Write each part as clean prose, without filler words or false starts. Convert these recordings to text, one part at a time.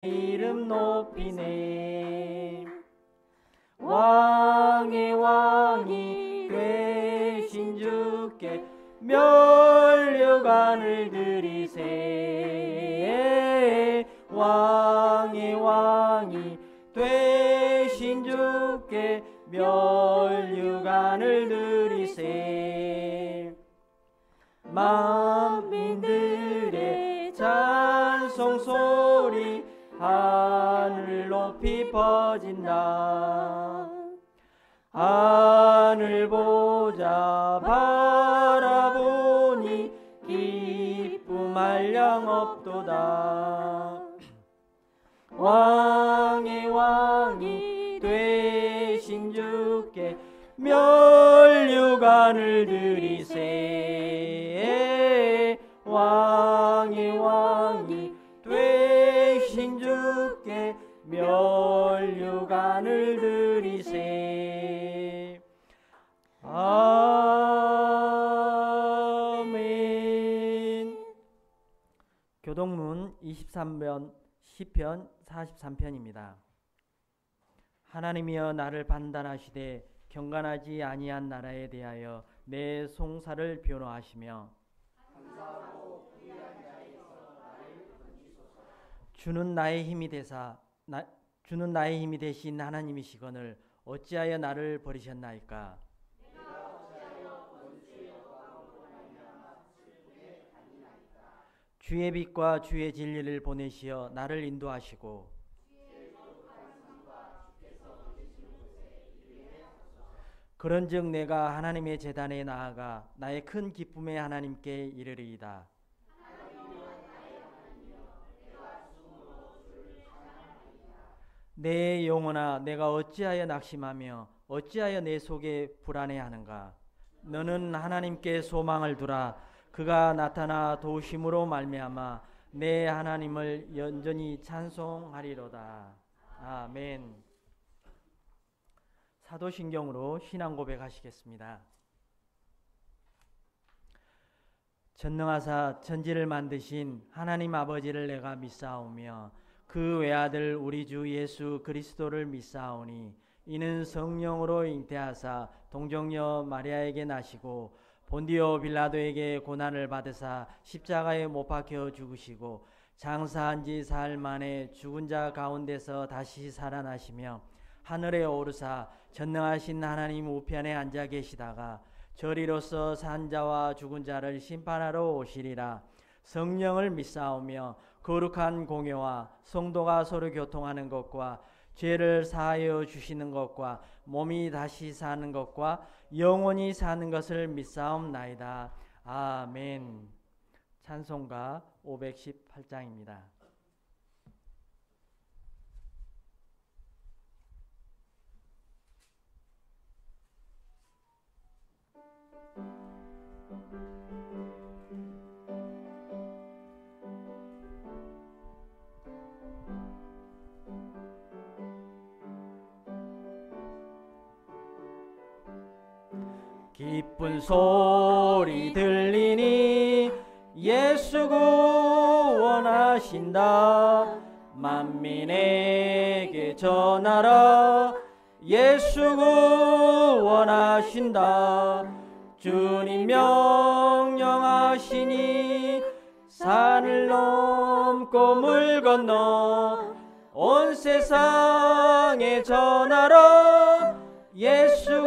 이름 높이네. 왕의 왕이 되신 주께 면류관을 드리세. 왕의 왕이 되신 주께 면류관을 드리세. 만민들의 찬송 소리 하늘 높이 퍼진다. 하늘 보자 바라보니 기쁨 한량 없도다. 왕의 왕이 되신 주께 면류관을 드리세. 왕의 왕이 되신 주께 면류관을 드리세. 아멘. 교동문 23편 시편 43편입니다. 하나님이여 나를 판단하시되 경건하지 아니한 나라에 대하여 내 송사를 변호하시며 주는 나의 힘이 되신 하나님이시거늘 어찌하여 나를 버리셨나이까. 주의 빛과 주의 진리를 보내시어 나를 인도하시고 그런즉 내가 하나님의 제단에 나아가 나의 큰 기쁨의 하나님께 이르리이다. 내 영혼아 내가 어찌하여 낙심하며 어찌하여 내 속에 불안해하는가. 너는 하나님께 소망을 두라. 그가 나타나 도우심으로 말미암아 내 하나님을 연전히 찬송하리로다. 아멘. 사도신경으로 신앙 고백하시겠습니다. 전능하사 천지를 만드신 하나님 아버지를 내가 믿사오며 그 외아들 우리 주 예수 그리스도를 믿사오니 이는 성령으로 잉태하사 동정녀 마리아에게 나시고 본디오 빌라도에게 고난을 받으사 십자가에 못 박혀 죽으시고 장사한 지 사흘 만에 죽은 자 가운데서 다시 살아나시며 하늘에 오르사 전능하신 하나님 우편에 앉아 계시다가 저리로서 산 자와 죽은 자를 심판하러 오시리라. 성령을 믿사오며 거룩한 공회와 성도가 서로 교통하는 것과 죄를 사하여 주시는 것과 몸이 다시 사는 것과 영원히 사는 것을 믿사옵나이다. 아멘. 찬송가 518장입니다. 기쁜 소리 들리니 예수 구원하신다. 만민에게 전하라. 예수 구원하신다. 주님 명령하시니 산을 넘고 물 건너 온 세상에 전하라. 예수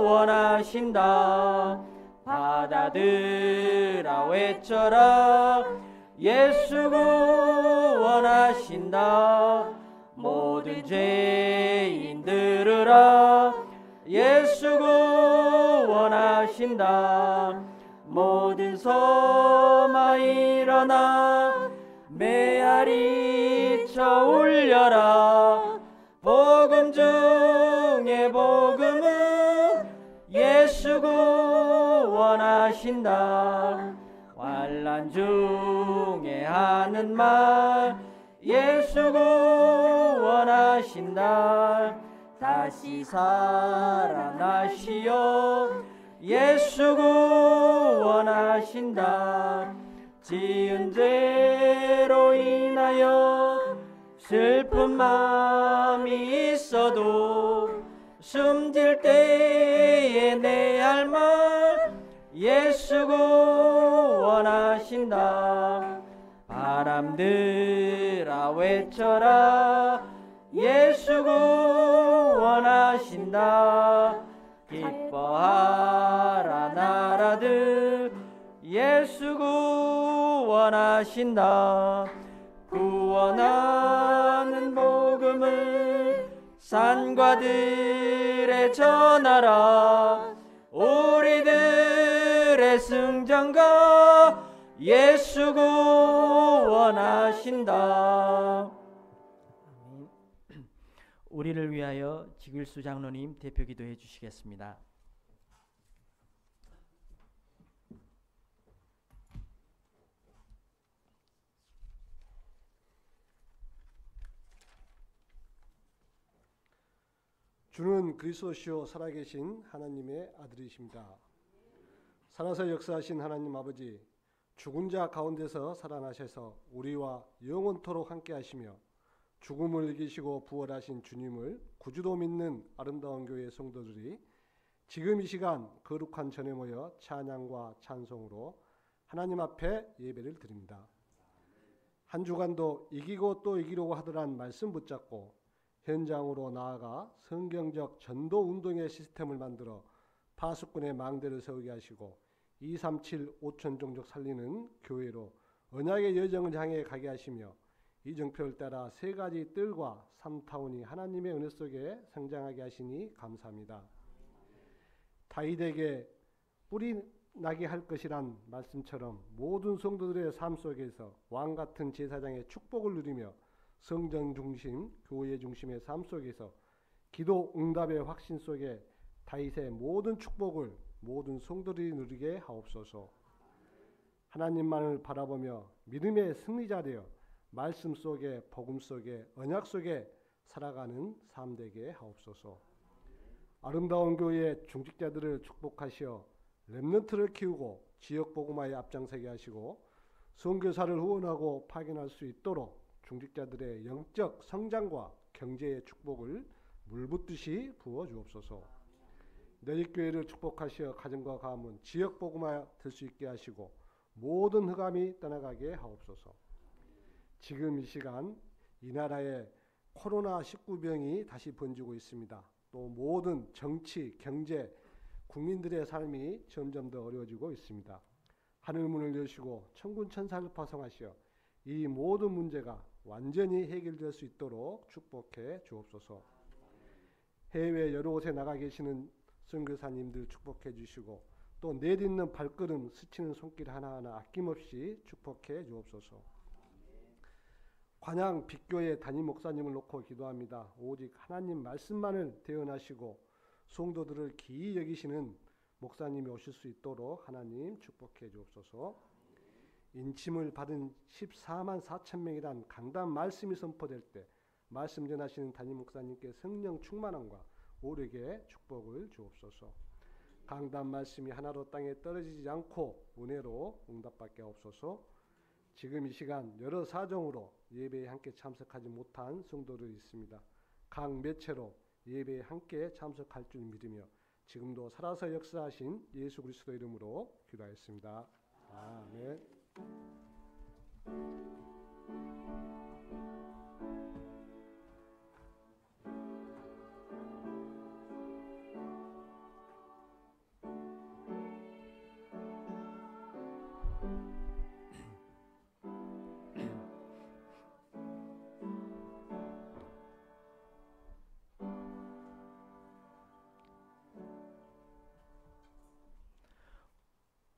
구원하신다. 바다들아 외쳐라. 예수 구원하신다. 모든 죄인 들으라. 예수 구원하신다. 모든 섬아 일어나 메아리 쳐 울려라. 복음 중에 복음은 예수 구원하신다. 환난 중에 하는 말 예수 구원하신다. 다시 살아나시어 예수 구원하신다. 지은 죄로 인하여 슬픈 마음이 있어도 숨질 때에 내 할 말 예수 구원하신다. 바람들아 외쳐라 예수 구원하신다. 기뻐하라 나라들 예수 구원하신다. 구원하는 복음을 산과 들에 전하라. 우리들의 승전가 예수 구원하신다. 우리를 위하여 지길수 장로님 대표 기도해 주시겠습니다. 주는 그리스도시요 살아계신 하나님의 아들이십니다. 살아서 역사하신 하나님 아버지, 죽은 자 가운데서 살아나셔서 우리와 영원토록 함께 하시며 죽음을 이기시고 부활하신 주님을 구주로 믿는 아름다운 교회 성도들이 지금 이 시간 거룩한 전에 모여 찬양과 찬송으로 하나님 앞에 예배를 드립니다. 한 주간도 이기고 또 이기려고 하더란 말씀 붙잡고 현장으로 나아가 성경적 전도 운동의 시스템을 만들어 파수꾼의 망대를 세우게 하시고 237 5천 종족 살리는 교회로 언약의 여정을 향해 가게 하시며 이정표를 따라 세 가지 뜰과 3타운이 하나님의 은혜 속에 성장하게 하시니 감사합니다. 다윗에게 뿌리 나게 할 것이란 말씀처럼 모든 성도들의 삶 속에서 왕같은 제사장의 축복을 누리며 성전 중심, 교회 중심의 삶 속에서 기도 응답의 확신 속에 다윗의 모든 축복을 모든 성도들이 누리게 하옵소서. 하나님만을 바라보며 믿음의 승리자 되어 말씀 속에 복음 속에 언약 속에 살아가는 삶 되게 하옵소서. 아름다운 교회의 중직자들을 축복하시어 렘넌트를 키우고 지역 복음화에 앞장서게 하시고 선교사를 후원하고 파견할 수 있도록 중직자들의 영적 성장과 경제의 축복을 물붓듯이 부어 주옵소서. 내립교회를 축복하시어 가정과 가문, 지역 복음화 될 수 있게 하시고 모든 흑암이 떠나가게 하옵소서. 지금 이 시간 이 나라에 코로나19병이 다시 번지고 있습니다. 또 모든 정치, 경제, 국민들의 삶이 점점 더 어려워지고 있습니다. 하늘문을 여시고 천군 천사를 파송하시어 이 모든 문제가 완전히 해결될 수 있도록 축복해 주옵소서. 해외 여러 곳에 나가 계시는 선교사님들 축복해 주시고 또 내딛는 발걸음 스치는 손길 하나하나 아낌없이 축복해 주옵소서. 관양 빛교회 담임 목사님을 놓고 기도합니다. 오직 하나님 말씀만을 대언하시고 성도들을 기이 여기시는 목사님이 오실 수 있도록 하나님 축복해 주옵소서. 인침을 받은 14만 4천 명이란 강단 말씀이 선포될 때 말씀 전하시는 담임 목사님께 성령 충만함과 오르게 축복을 주옵소서. 강단 말씀이 하나로 땅에 떨어지지 않고 은혜로 응답받게 하옵소서. 지금 이 시간 여러 사정으로 예배에 함께 참석하지 못한 성도들이 있습니다. 각 매체로 예배에 함께 참석할 줄 믿으며 지금도 살아서 역사하신 예수 그리스도 이름으로 기도하였습니다. 아멘.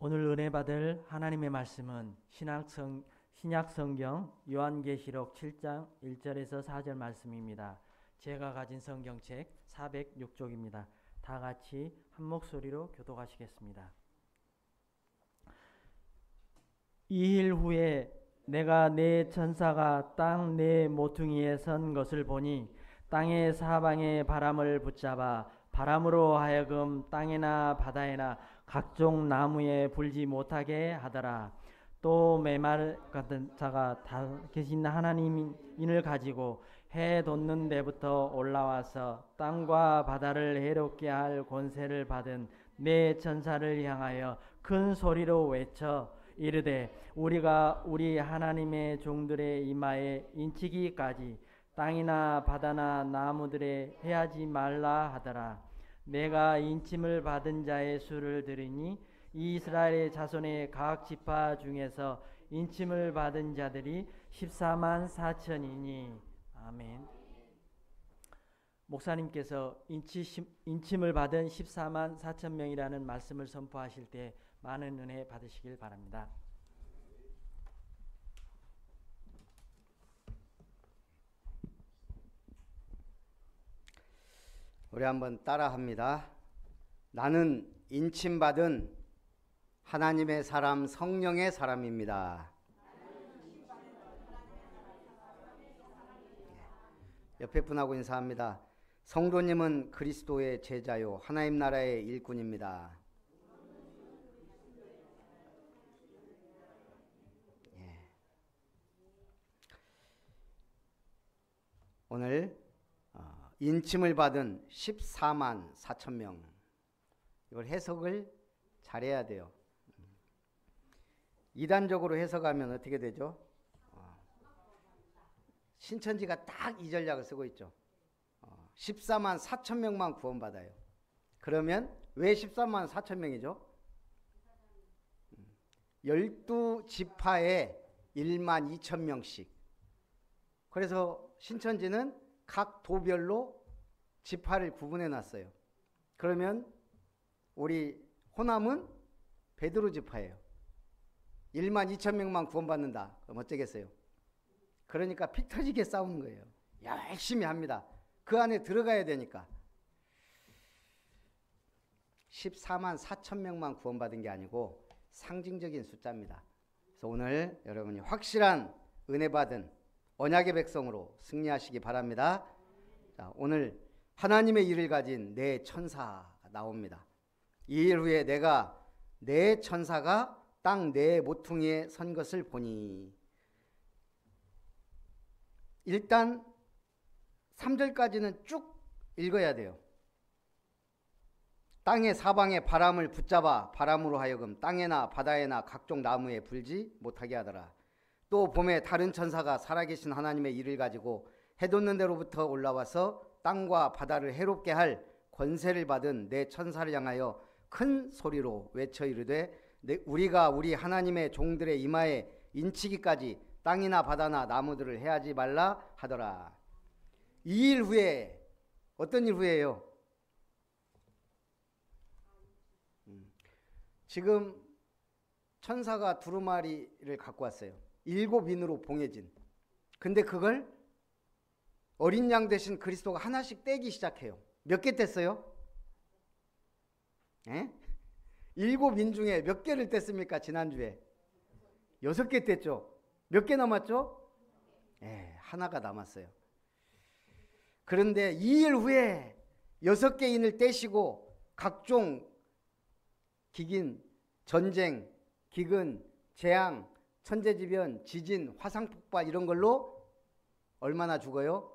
오늘 은혜 받을 하나님의 말씀은 신약성경 요한계시록 7장 1절에서 4절 말씀입니다. 제가 가진 성경책 406쪽입니다. 다 같이 한 목소리로 교독하시겠습니다. 이일 후에 내가 네 천사가 땅 네 모퉁이에 선 것을 보니 땅의 사방에 바람을 붙잡아 바람으로 하여금 땅이나 바다에나 각종 나무에 불지 못하게 하더라. 또 메말 같은 자가 다 계신 하나님인을 가지고 해 돋는 데부터 올라와서 땅과 바다를 해롭게 할 권세를 받은 내 천사를 향하여 큰 소리로 외쳐 이르되 우리가 우리 하나님의 종들의 이마에 인치기까지 땅이나 바다나 나무들에 해하지 말라 하더라. 내가 인침을 받은 자의 수를 들으니 이스라엘의 자손의 각 지파 중에서 인침을 받은 자들이 14만 4천이니 아멘. 목사님께서 인침을 받은 14만 4천 명이라는 말씀을 선포하실 때 많은 은혜 받으시길 바랍니다. 우리 한번 따라합니다. 나는 인침받은 하나님의 사람, 성령의 사람입니다. 옆에 분하고 인사합니다. 성도님은 그리스도의 제자요 하나님 나라의 일꾼입니다. 오늘 인침을 받은 14만 4천 명, 이걸 해석을 잘해야 돼요. 이단적으로 해석하면 어떻게 되죠? 신천지가 딱 이 전략을 쓰고 있죠. 14만 4천 명만 구원받아요. 그러면 왜 14만 4천 명이죠? 12지파에 1만 2천 명씩. 그래서 신천지는 각 도별로 지파를 구분해 놨어요. 그러면 우리 호남은 베드로 지파예요. 1만 2천 명만 구원받는다. 그럼 어쩌겠어요? 그러니까 피 터지게 싸우는 거예요. 열심히 합니다. 그 안에 들어가야 되니까. 14만 4천 명만 구원받은 게 아니고 상징적인 숫자입니다. 그래서 오늘 여러분이 확실한 은혜 받은 언약의 백성으로 승리하시기 바랍니다. 자, 오늘 하나님의 일을 가진 내 천사가 나옵니다. 이 일 후에 내가 내 천사가 땅 네 모퉁이에 선 것을 보니. 일단 3절까지는 쭉 읽어야 돼요. 땅의 사방에 바람을 붙잡아 바람으로 하여금 땅에나 바다에나 각종 나무에 불지 못하게 하더라. 또 봄에 다른 천사가 살아계신 하나님의 일을 가지고 해 돋는 데로부터 올라와서 땅과 바다를 해롭게 할 권세를 받은 내 천사를 향하여 큰 소리로 외쳐 이르되 우리가 우리 하나님의 종들의 이마에 인치기까지 땅이나 바다나 나무들을 해하지 말라 하더라. 이 일 후에, 어떤 일 후에요? 지금 천사가 두루마리를 갖고 왔어요. 7인으로 봉해진. 근데 그걸 어린 양 대신 그리스도가 하나씩 떼기 시작해요. 몇 개 뗐어요? 7인 중에 몇 개를 뗐습니까? 지난주에 6개 뗐죠. 몇 개 남았죠? 하나가 남았어요. 그런데 2일 후에 6개 인을 떼시고 각종 기근, 전쟁, 기근, 재앙, 천재지변, 지진, 화상폭발 이런 걸로 얼마나 죽어요?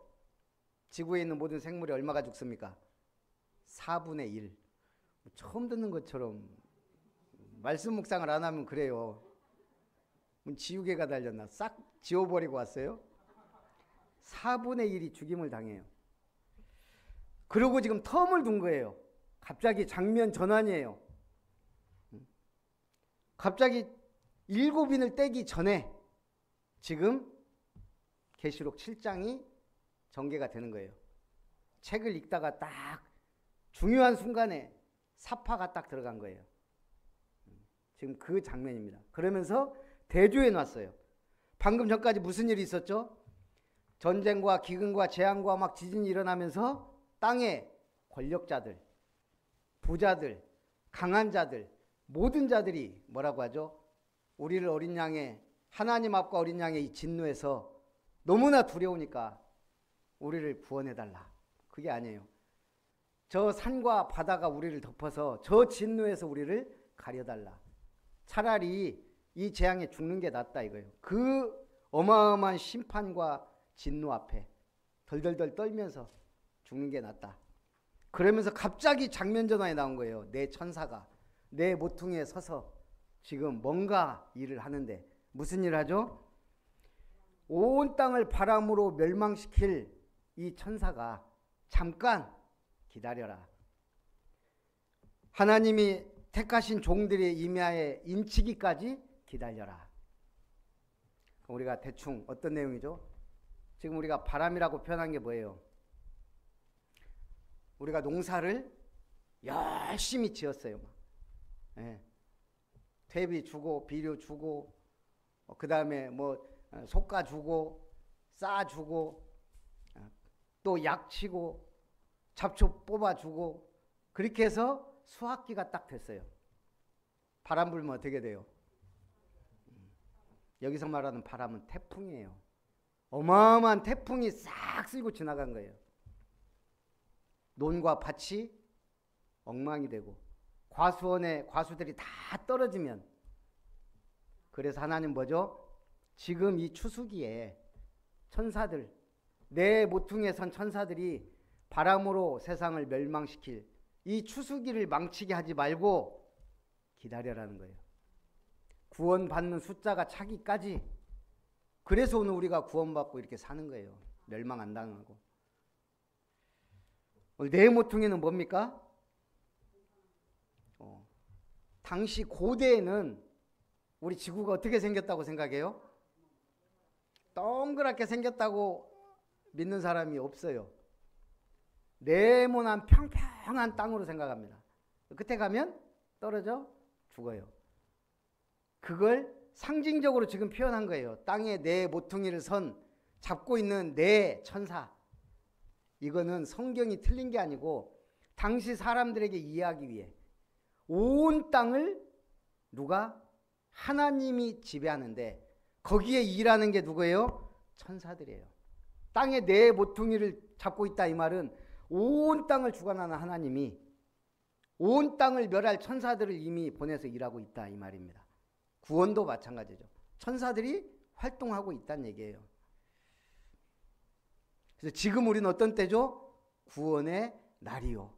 지구에 있는 모든 생물이 얼마가 죽습니까? 4분의 1. 처음 듣는 것처럼 말씀 묵상을 안 하면 그래요. 지우개가 달렸나? 싹 지워버리고 왔어요? 4분의 1이 죽임을 당해요. 그리고 지금 텀을 둔 거예요. 갑자기 장면 전환이에요. 갑자기 7인을 떼기 전에 지금 계시록 7장이 전개가 되는 거예요. 책을 읽다가 딱 중요한 순간에 사파가 딱 들어간 거예요. 지금 그 장면입니다. 그러면서 대조해 놨어요. 방금 전까지 무슨 일이 있었죠? 전쟁과 기근과 재앙과 막 지진이 일어나면서 땅의 권력자들, 부자들, 강한 자들, 모든 자들이 뭐라고 하죠? 우리를 어린 양의, 하나님 앞과 어린 양의 이 진노에서 너무나 두려우니까 우리를 구원해달라. 그게 아니에요. 저 산과 바다가 우리를 덮어서 저 진노에서 우리를 가려달라. 차라리 이 재앙에 죽는 게 낫다 이거예요. 그 어마어마한 심판과 진노 앞에 덜덜덜 떨면서 죽는 게 낫다. 그러면서 갑자기 장면 전환이 나온 거예요. 내 천사가 내 모퉁이에 서서 지금 뭔가 일을 하는데 무슨 일을 하죠? 온 땅을 바람으로 멸망시킬 이 천사가 잠깐 기다려라. 하나님이 택하신 종들의 임야에 인치기까지 기다려라. 우리가 대충 어떤 내용이죠? 지금 우리가 바람이라고 표현한 게 뭐예요? 우리가 농사를 열심히 지었어요. 예. 퇴비 주고 비료 주고 그 다음에 뭐 솎아 주고 싸 주고 또 약 치고 잡초 뽑아 주고 그렇게 해서 수확기가 딱 됐어요. 바람 불면 어떻게 돼요? 여기서 말하는 바람은 태풍이에요. 어마어마한 태풍이 싹 쓸고 지나간 거예요. 논과 밭이 엉망이 되고 과수원에 과수들이 다 떨어지면, 그래서 하나님 뭐죠? 지금 이 추수기에 천사들, 내 모퉁이에 선 천사들이 바람으로 세상을 멸망시킬 이 추수기를 망치게 하지 말고 기다려라는 거예요. 구원받는 숫자가 차기까지. 그래서 오늘 우리가 구원받고 이렇게 사는 거예요. 멸망 안 당하고. 오늘 내 모퉁이는 뭡니까? 당시 고대에는 우리 지구가 어떻게 생겼다고 생각해요? 동그랗게 생겼다고 믿는 사람이 없어요. 네모난 평평한 땅으로 생각합니다. 끝에 가면 떨어져 죽어요. 그걸 상징적으로 지금 표현한 거예요. 땅에 내 모퉁이를 선 잡고 있는 내 천사. 이거는 성경이 틀린 게 아니고 당시 사람들에게 이해하기 위해 온 땅을 누가? 하나님이 지배하는데 거기에 일하는 게 누구예요? 천사들이에요. 땅에 내 모퉁이를 잡고 있다 이 말은 온 땅을 주관하는 하나님이 온 땅을 멸할 천사들을 이미 보내서 일하고 있다 이 말입니다. 구원도 마찬가지죠. 천사들이 활동하고 있다는 얘기예요. 그래서 지금 우리는 어떤 때죠? 구원의 날이요.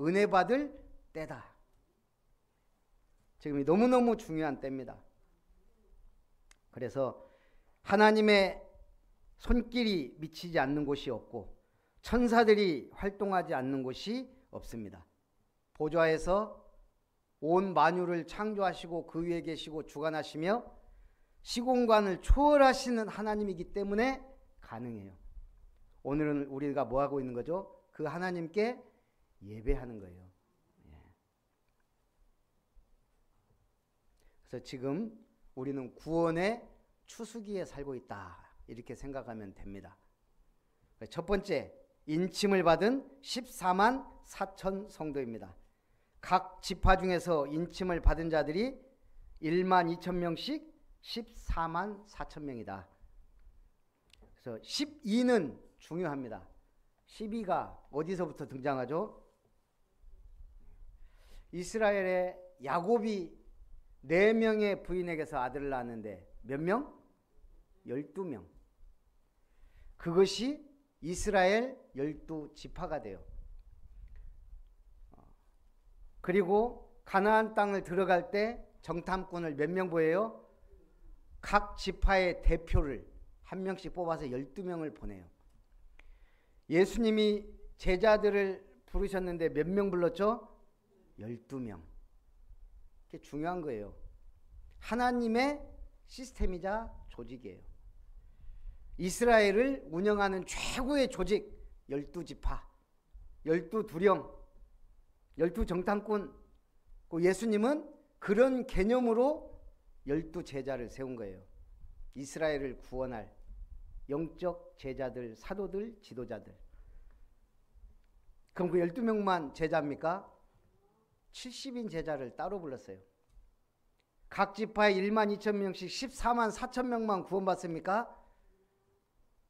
은혜 받을 때다. 지금이 너무너무 중요한 때입니다. 그래서 하나님의 손길이 미치지 않는 곳이 없고 천사들이 활동하지 않는 곳이 없습니다. 보좌에서 온 만유를 창조하시고 그 위에 계시고 주관하시며 시공간을 초월하시는 하나님이기 때문에 가능해요. 오늘은 우리가 뭐 하고 있는 거죠? 그 하나님께 예배하는 거예요. 그래서 지금 우리는 구원의 추수기에 살고 있다 이렇게 생각하면 됩니다. 첫 번째, 인침을 받은 14만 4천 성도입니다. 각 지파 중에서 인침을 받은 자들이 1만 2천 명씩 14만 4천 명이다. 그래서 12는 중요합니다. 12가 어디서부터 등장하죠? 이스라엘의 야곱이 4명의 부인에게서 아들을 낳았는데 몇 명? 12명. 그것이 이스라엘 12지파가 돼요. 그리고 가나안 땅을 들어갈 때 정탐꾼을 몇 명 보여요? 각 지파의 대표를 한 명씩 뽑아서 12명을 보내요. 예수님이 제자들을 부르셨는데 몇 명 불렀죠? 12명. 이게 중요한 거예요. 하나님의 시스템이자 조직이에요. 이스라엘을 운영하는 최고의 조직 12지파, 12두령, 12정탐꾼. 예수님은 그런 개념으로 12제자를 세운 거예요. 이스라엘을 구원할 영적 제자들, 사도들, 지도자들. 그럼 그 12명만 제자입니까? 70인 제자를 따로 불렀어요. 각 지파에 1만 2천 명씩 14만 4천 명만 구원받습니까?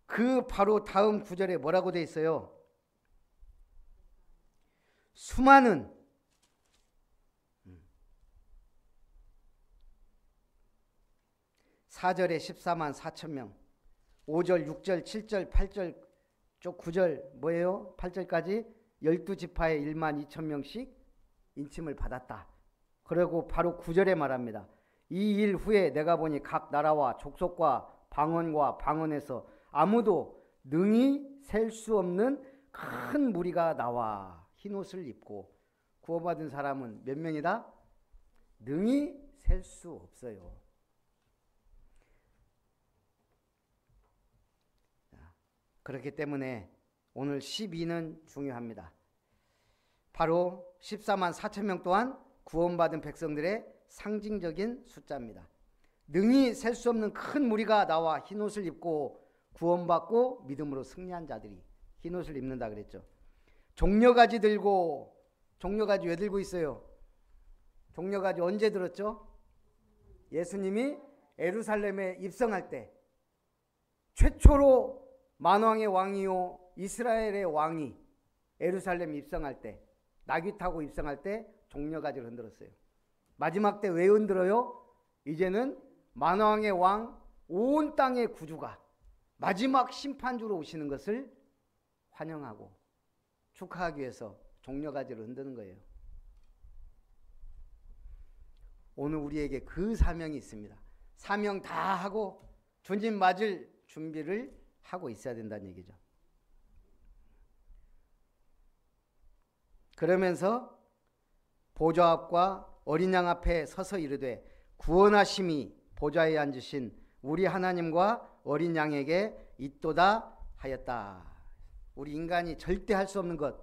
그 바로 다음 구절에 뭐라고 돼 있어요? 수많은 4절에 14만 4천 명, 5절, 6절, 7절, 8절, 쪽 9절 뭐예요? 8절까지 12지파에 1만 2천 명씩 인침을 받았다. 그리고 바로 9절에 말합니다. 이 일 후에 내가 보니 각 나라와 족속과 방언과 방언에서 아무도 능히 셀 수 없는 큰 무리가 나와 흰옷을 입고. 구원받은 사람은 몇 명이다? 능히 셀 수 없어요. 그렇기 때문에 오늘 12는 중요합니다. 바로 14만 4천 명 또한 구원받은 백성들의 상징적인 숫자입니다. 능히 셀 수 없는 큰 무리가 나와 흰옷을 입고 구원받고 믿음으로 승리한 자들이 흰옷을 입는다 그랬죠. 종려가지 들고, 종려가지 왜 들고 있어요? 종려가지 언제 들었죠? 예수님이 예루살렘에 입성할 때, 최초로 만왕의 왕이요 이스라엘의 왕이 예루살렘 입성할 때, 나귀 타고 입성할 때 종려가지를 흔들었어요. 마지막 때 왜 흔들어요? 이제는 만왕의 왕, 온 땅의 구주가 마지막 심판주로 오시는 것을 환영하고 축하하기 위해서 종려가지를 흔드는 거예요. 오늘 우리에게 그 사명이 있습니다. 사명 다 하고 주님 맞을 준비를 하고 있어야 된다는 얘기죠. 그러면서 보좌 앞과 어린 양 앞에 서서 이르되 구원하심이 보좌에 앉으신 우리 하나님과 어린 양에게 있도다 하였다. 우리 인간이 절대 할 수 없는 것,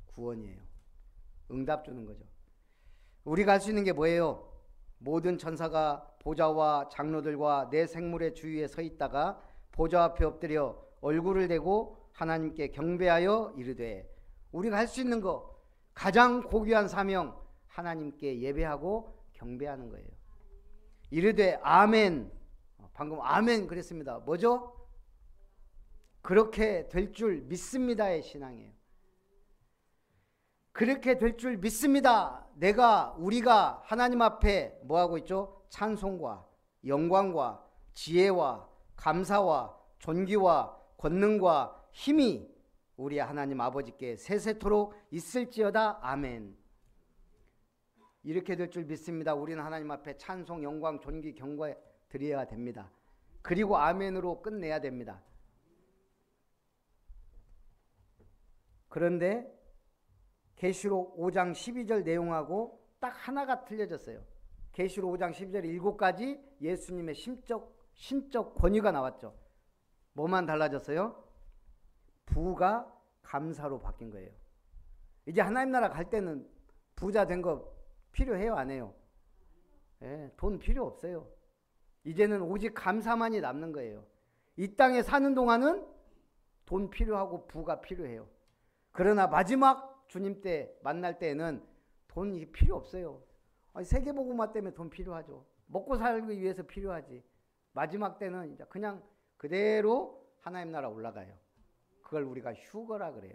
구원이에요. 응답 주는 거죠. 우리가 할 수 있는 게 뭐예요? 모든 천사가 보좌와 장로들과 내 생물의 주위에 서 있다가 보좌 앞에 엎드려 얼굴을 대고 하나님께 경배하여 이르되, 우리가 할 수 있는 거 가장 고귀한 사명, 하나님께 예배하고 경배하는 거예요. 이르되 아멘. 방금 아멘 그랬습니다. 뭐죠? 그렇게 될 줄 믿습니다의 신앙이에요. 그렇게 될 줄 믿습니다. 우리가 하나님 앞에 뭐하고 있죠? 찬송과 영광과 지혜와 감사와 존귀와 권능과 힘이 우리 하나님 아버지께 세세토록 있을지어다. 아멘. 이렇게 될 줄 믿습니다. 우리는 하나님 앞에 찬송, 영광, 존귀, 경배 드려야 됩니다. 그리고 아멘으로 끝내야 됩니다. 그런데 계시록 5장 12절 내용하고 딱 하나가 틀려졌어요. 계시록 5장 12절 7가지 예수님의 신적 권위가 나왔죠. 뭐만 달라졌어요? 부가 감사로 바뀐 거예요. 이제 하나님 나라 갈 때는 부자 된 거 필요해요, 안 해요? 예, 돈 필요 없어요. 이제는 오직 감사만이 남는 거예요. 이 땅에 사는 동안은 돈 필요하고 부가 필요해요. 그러나 마지막 주님 때 만날 때에는 돈이 필요 없어요. 세계복음화 때문에 돈 필요하죠. 먹고 살기 위해서 필요하지. 마지막 때는 이제 그냥 그대로 하나님 나라 올라가요. 그걸 우리가 휴거라 그래요.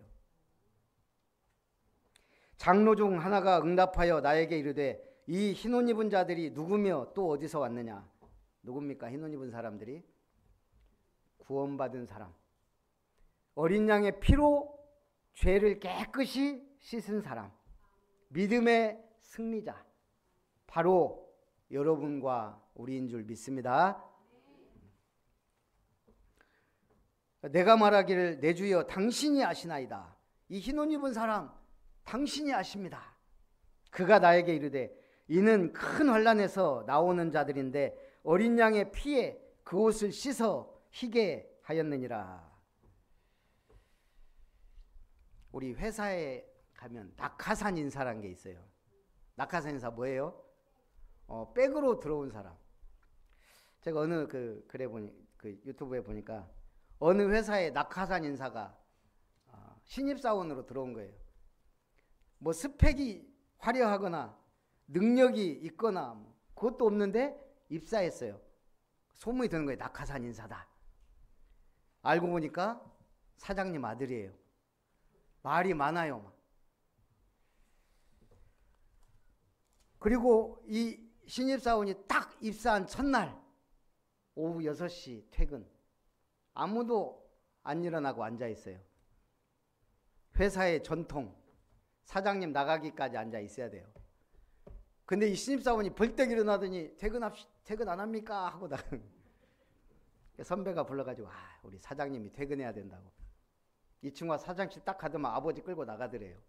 장로 중 하나가 응답하여 나에게 이르되 이 흰옷 입은 자들이 누구며 또 어디서 왔느냐? 누굽니까? 흰옷 입은 사람들이 구원받은 사람, 어린 양의 피로 죄를 깨끗이 씻은 사람, 믿음의 승리자, 바로 여러분과 우리인 줄 믿습니다. 내가 말하기를 내 주여 당신이 아시나이다. 이 흰옷 입은 사람 당신이 아십니다. 그가 나에게 이르되 이는 큰 환난에서 나오는 자들인데 어린 양의 피에 그 옷을 씻어 희게 하였느니라. 우리 회사에 가면 낙하산 인사라는 게 있어요. 낙하산 인사 뭐예요? 백으로 들어온 사람. 제가 어느 글에 유튜브에 보니까 어느 회사에 낙하산 인사가 신입사원으로 들어온 거예요. 뭐 스펙이 화려하거나 능력이 있거나 그것도 없는데 입사했어요. 소문이 드는 거예요. 낙하산 인사다. 알고 보니까 사장님 아들이에요. 말이 많아요. 그리고 이 신입사원이 딱 입사한 첫날 오후 6시 퇴근. 아무도 안 일어나고 앉아 있어요. 회사의 전통, 사장님 나가기까지 앉아 있어야 돼요. 근데 이 신입사원이 벌떡 일어나더니 퇴근 안 합니까? 하고 나가는. 선배가 불러가지고 우리 사장님이 퇴근해야 된다고. 이 친구가 사장실 딱 가더만 아버지 끌고 나가더래요.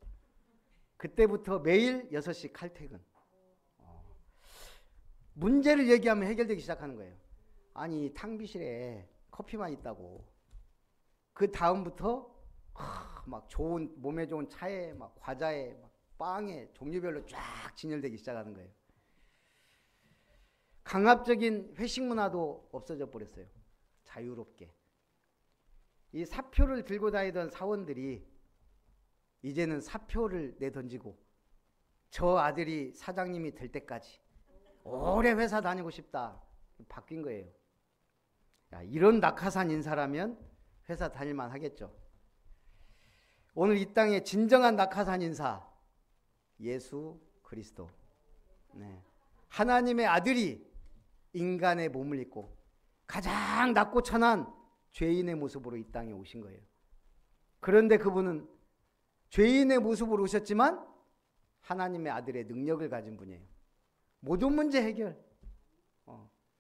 그때부터 매일 6시 칼퇴근. 문제를 얘기하면 해결되기 시작하는 거예요. 아니 탕비실에 커피만 있다고. 그 다음부터 막 몸에 좋은 차에 막 과자에 막 빵에 종류별로 쫙 진열되기 시작하는 거예요. 강압적인 회식 문화도 없어져 버렸어요. 자유롭게. 이 사표를 들고 다니던 사원들이 이제는 사표를 내던지고 저 아들이 사장님이 될 때까지 오래 회사 다니고 싶다. 바뀐 거예요. 야, 이런 낙하산 인사라면 회사 다닐만 하겠죠. 오늘 이 땅의 진정한 낙하산 인사, 예수 그리스도. 네. 하나님의 아들이 인간의 몸을 입고 가장 낮고 천한 죄인의 모습으로 이 땅에 오신 거예요. 그런데 그분은 죄인의 모습으로 오셨지만 하나님의 아들의 능력을 가진 분이에요. 모든 문제 해결.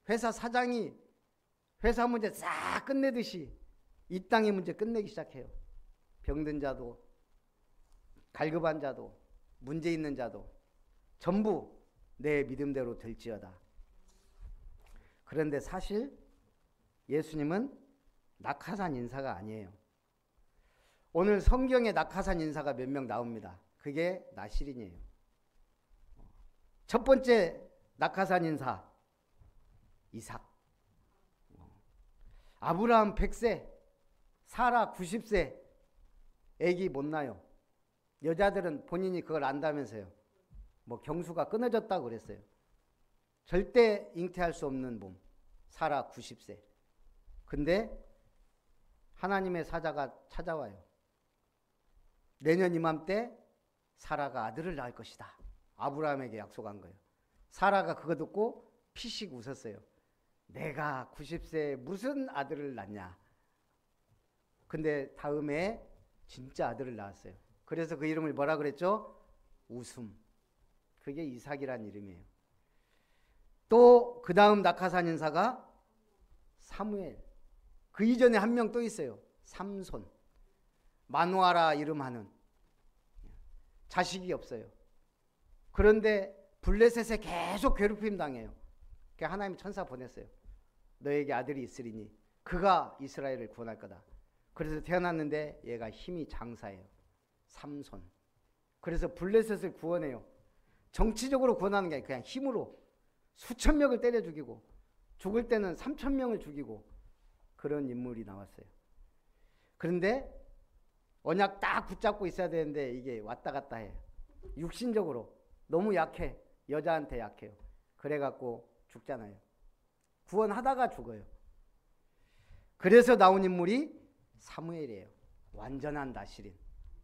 회사 사장이 회사 문제 싹 끝내듯이 이 땅의 문제 끝내기 시작해요. 병든 자도 갈급한 자도 문제 있는 자도 전부 내 믿음대로 될지어다. 그런데 사실 예수님은 낙하산 인사가 아니에요. 오늘 성경에 낙하산 인사가 몇 명 나옵니다. 그게 나실인이에요. 첫 번째 낙하산 인사 이삭. 아브라함 100세, 사라 90세, 애기 못 낳아요. 여자들은 본인이 그걸 안다면서요. 뭐 경수가 끊어졌다고 그랬어요. 절대 잉태할 수 없는 몸. 사라 90세. 근데 하나님의 사자가 찾아와요. 내년 이맘때 사라가 아들을 낳을 것이다. 아브라함에게 약속한 거예요. 사라가 그거 듣고 피식 웃었어요. 내가 90세에 무슨 아들을 낳냐. 근데 다음에 진짜 아들을 낳았어요. 그래서 그 이름을 뭐라 그랬죠? 웃음. 그게 이삭이란 이름이에요. 또 그 다음 낙하산 인사가 사무엘. 그 이전에 한 명 또 있어요. 삼손. 마누아라 이름하는. 자식이 없어요. 그런데 블레셋에 계속 괴롭힘 당해요. 그러니까 하나님이 천사 보냈어요. 너에게 아들이 있으리니 그가 이스라엘을 구원할 거다. 그래서 태어났는데 얘가 힘이 장사예요. 삼손. 그래서 블레셋을 구원해요. 정치적으로 구원하는 게 아니라 그냥 힘으로 수천 명을 때려 죽이고 죽을 때는 3천 명을 죽이고 그런 인물이 나왔어요. 그런데 언약 딱 붙잡고 있어야 되는데 이게 왔다 갔다 해. 육신적으로 너무 약해. 여자한테 약해요. 그래갖고 죽잖아요. 구원하다가 죽어요. 그래서 나온 인물이 사무엘이에요. 완전한 나실인.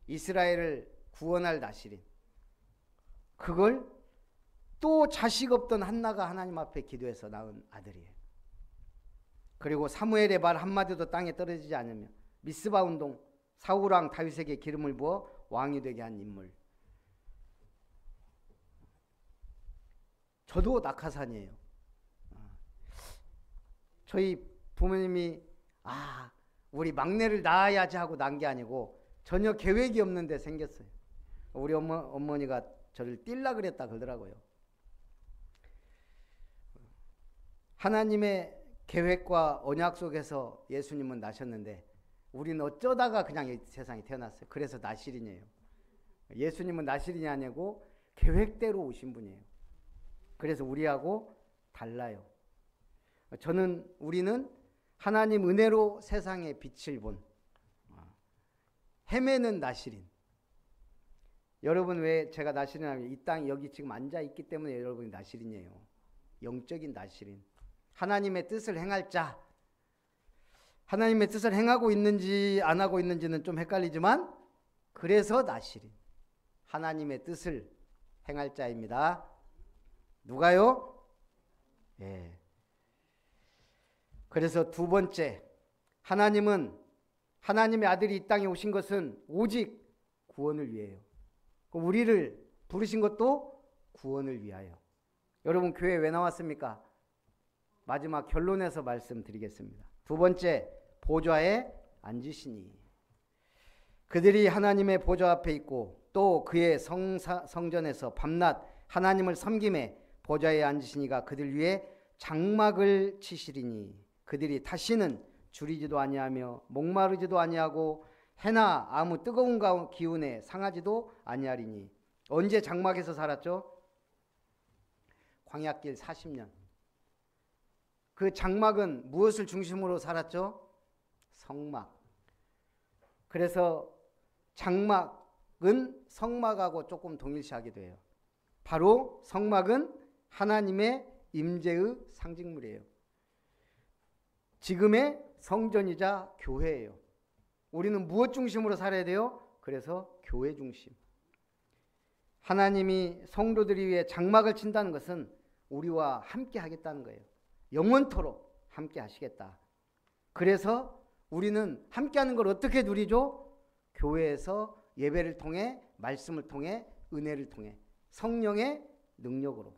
이스라엘을 구원할 나실인. 그걸 또 자식 없던 한나가 하나님 앞에 기도해서 낳은 아들이에요. 그리고 사무엘의 말 한마디도 땅에 떨어지지 않으며 미스바 운동, 사울왕 다윗에게 기름을 부어 왕이 되게 한 인물. 저도 낙하산이에요. 저희 부모님이 우리 막내를 낳아야지 하고 낳은 게 아니고 전혀 계획이 없는데 생겼어요. 우리 어머니가 저를 뛸라 그랬다 그러더라고요. 하나님의 계획과 언약 속에서 예수님은 나셨는데 우리는 어쩌다가 그냥 이 세상에 태어났어요. 그래서 나실인이에요. 예수님은 나실인이 아니고 계획대로 오신 분이에요. 그래서 우리하고 달라요. 우리는 하나님 은혜로 세상에 빛을 본 헤매는 나실인. 여러분 왜 제가 나실인하면 이 땅 여기 지금 앉아 있기 때문에 여러분이 나실인이에요. 영적인 나실인. 하나님의 뜻을 행할 자. 하나님의 뜻을 행하고 있는지 안 하고 있는지는 좀 헷갈리지만 그래서 나실인. 하나님의 뜻을 행할 자입니다. 누가요? 예. 그래서 두 번째, 하나님의 아들이 이 땅에 오신 것은 오직 구원을 위해요. 우리를 부르신 것도 구원을 위하여. 여러분, 교회 왜 나왔습니까? 마지막 결론에서 말씀드리겠습니다. 두 번째, 보좌에 앉으시니. 그들이 하나님의 보좌 앞에 있고 또 그의 성전에서 밤낮 하나님을 섬김에 보좌에 앉으시니가 그들 위에 장막을 치시리니 그들이 다시는 주리지도 아니하며 목마르지도 아니하고 해나 아무 뜨거운 기운에 상하지도 아니하리니. 언제 장막에서 살았죠? 광야길 40년. 그 장막은 무엇을 중심으로 살았죠? 성막. 그래서 장막은 성막하고 조금 동일시하기도 해요. 바로 성막은 하나님의 임재의 상징물이에요. 지금의 성전이자 교회예요. 우리는 무엇 중심으로 살아야 돼요? 그래서 교회 중심. 하나님이 성도들이 위해 장막을 친다는 것은 우리와 함께 하겠다는 거예요. 영원토록 함께 하시겠다. 그래서 우리는 함께 하는 걸 어떻게 누리죠? 교회에서 예배를 통해, 말씀을 통해, 은혜를 통해, 성령의 능력으로,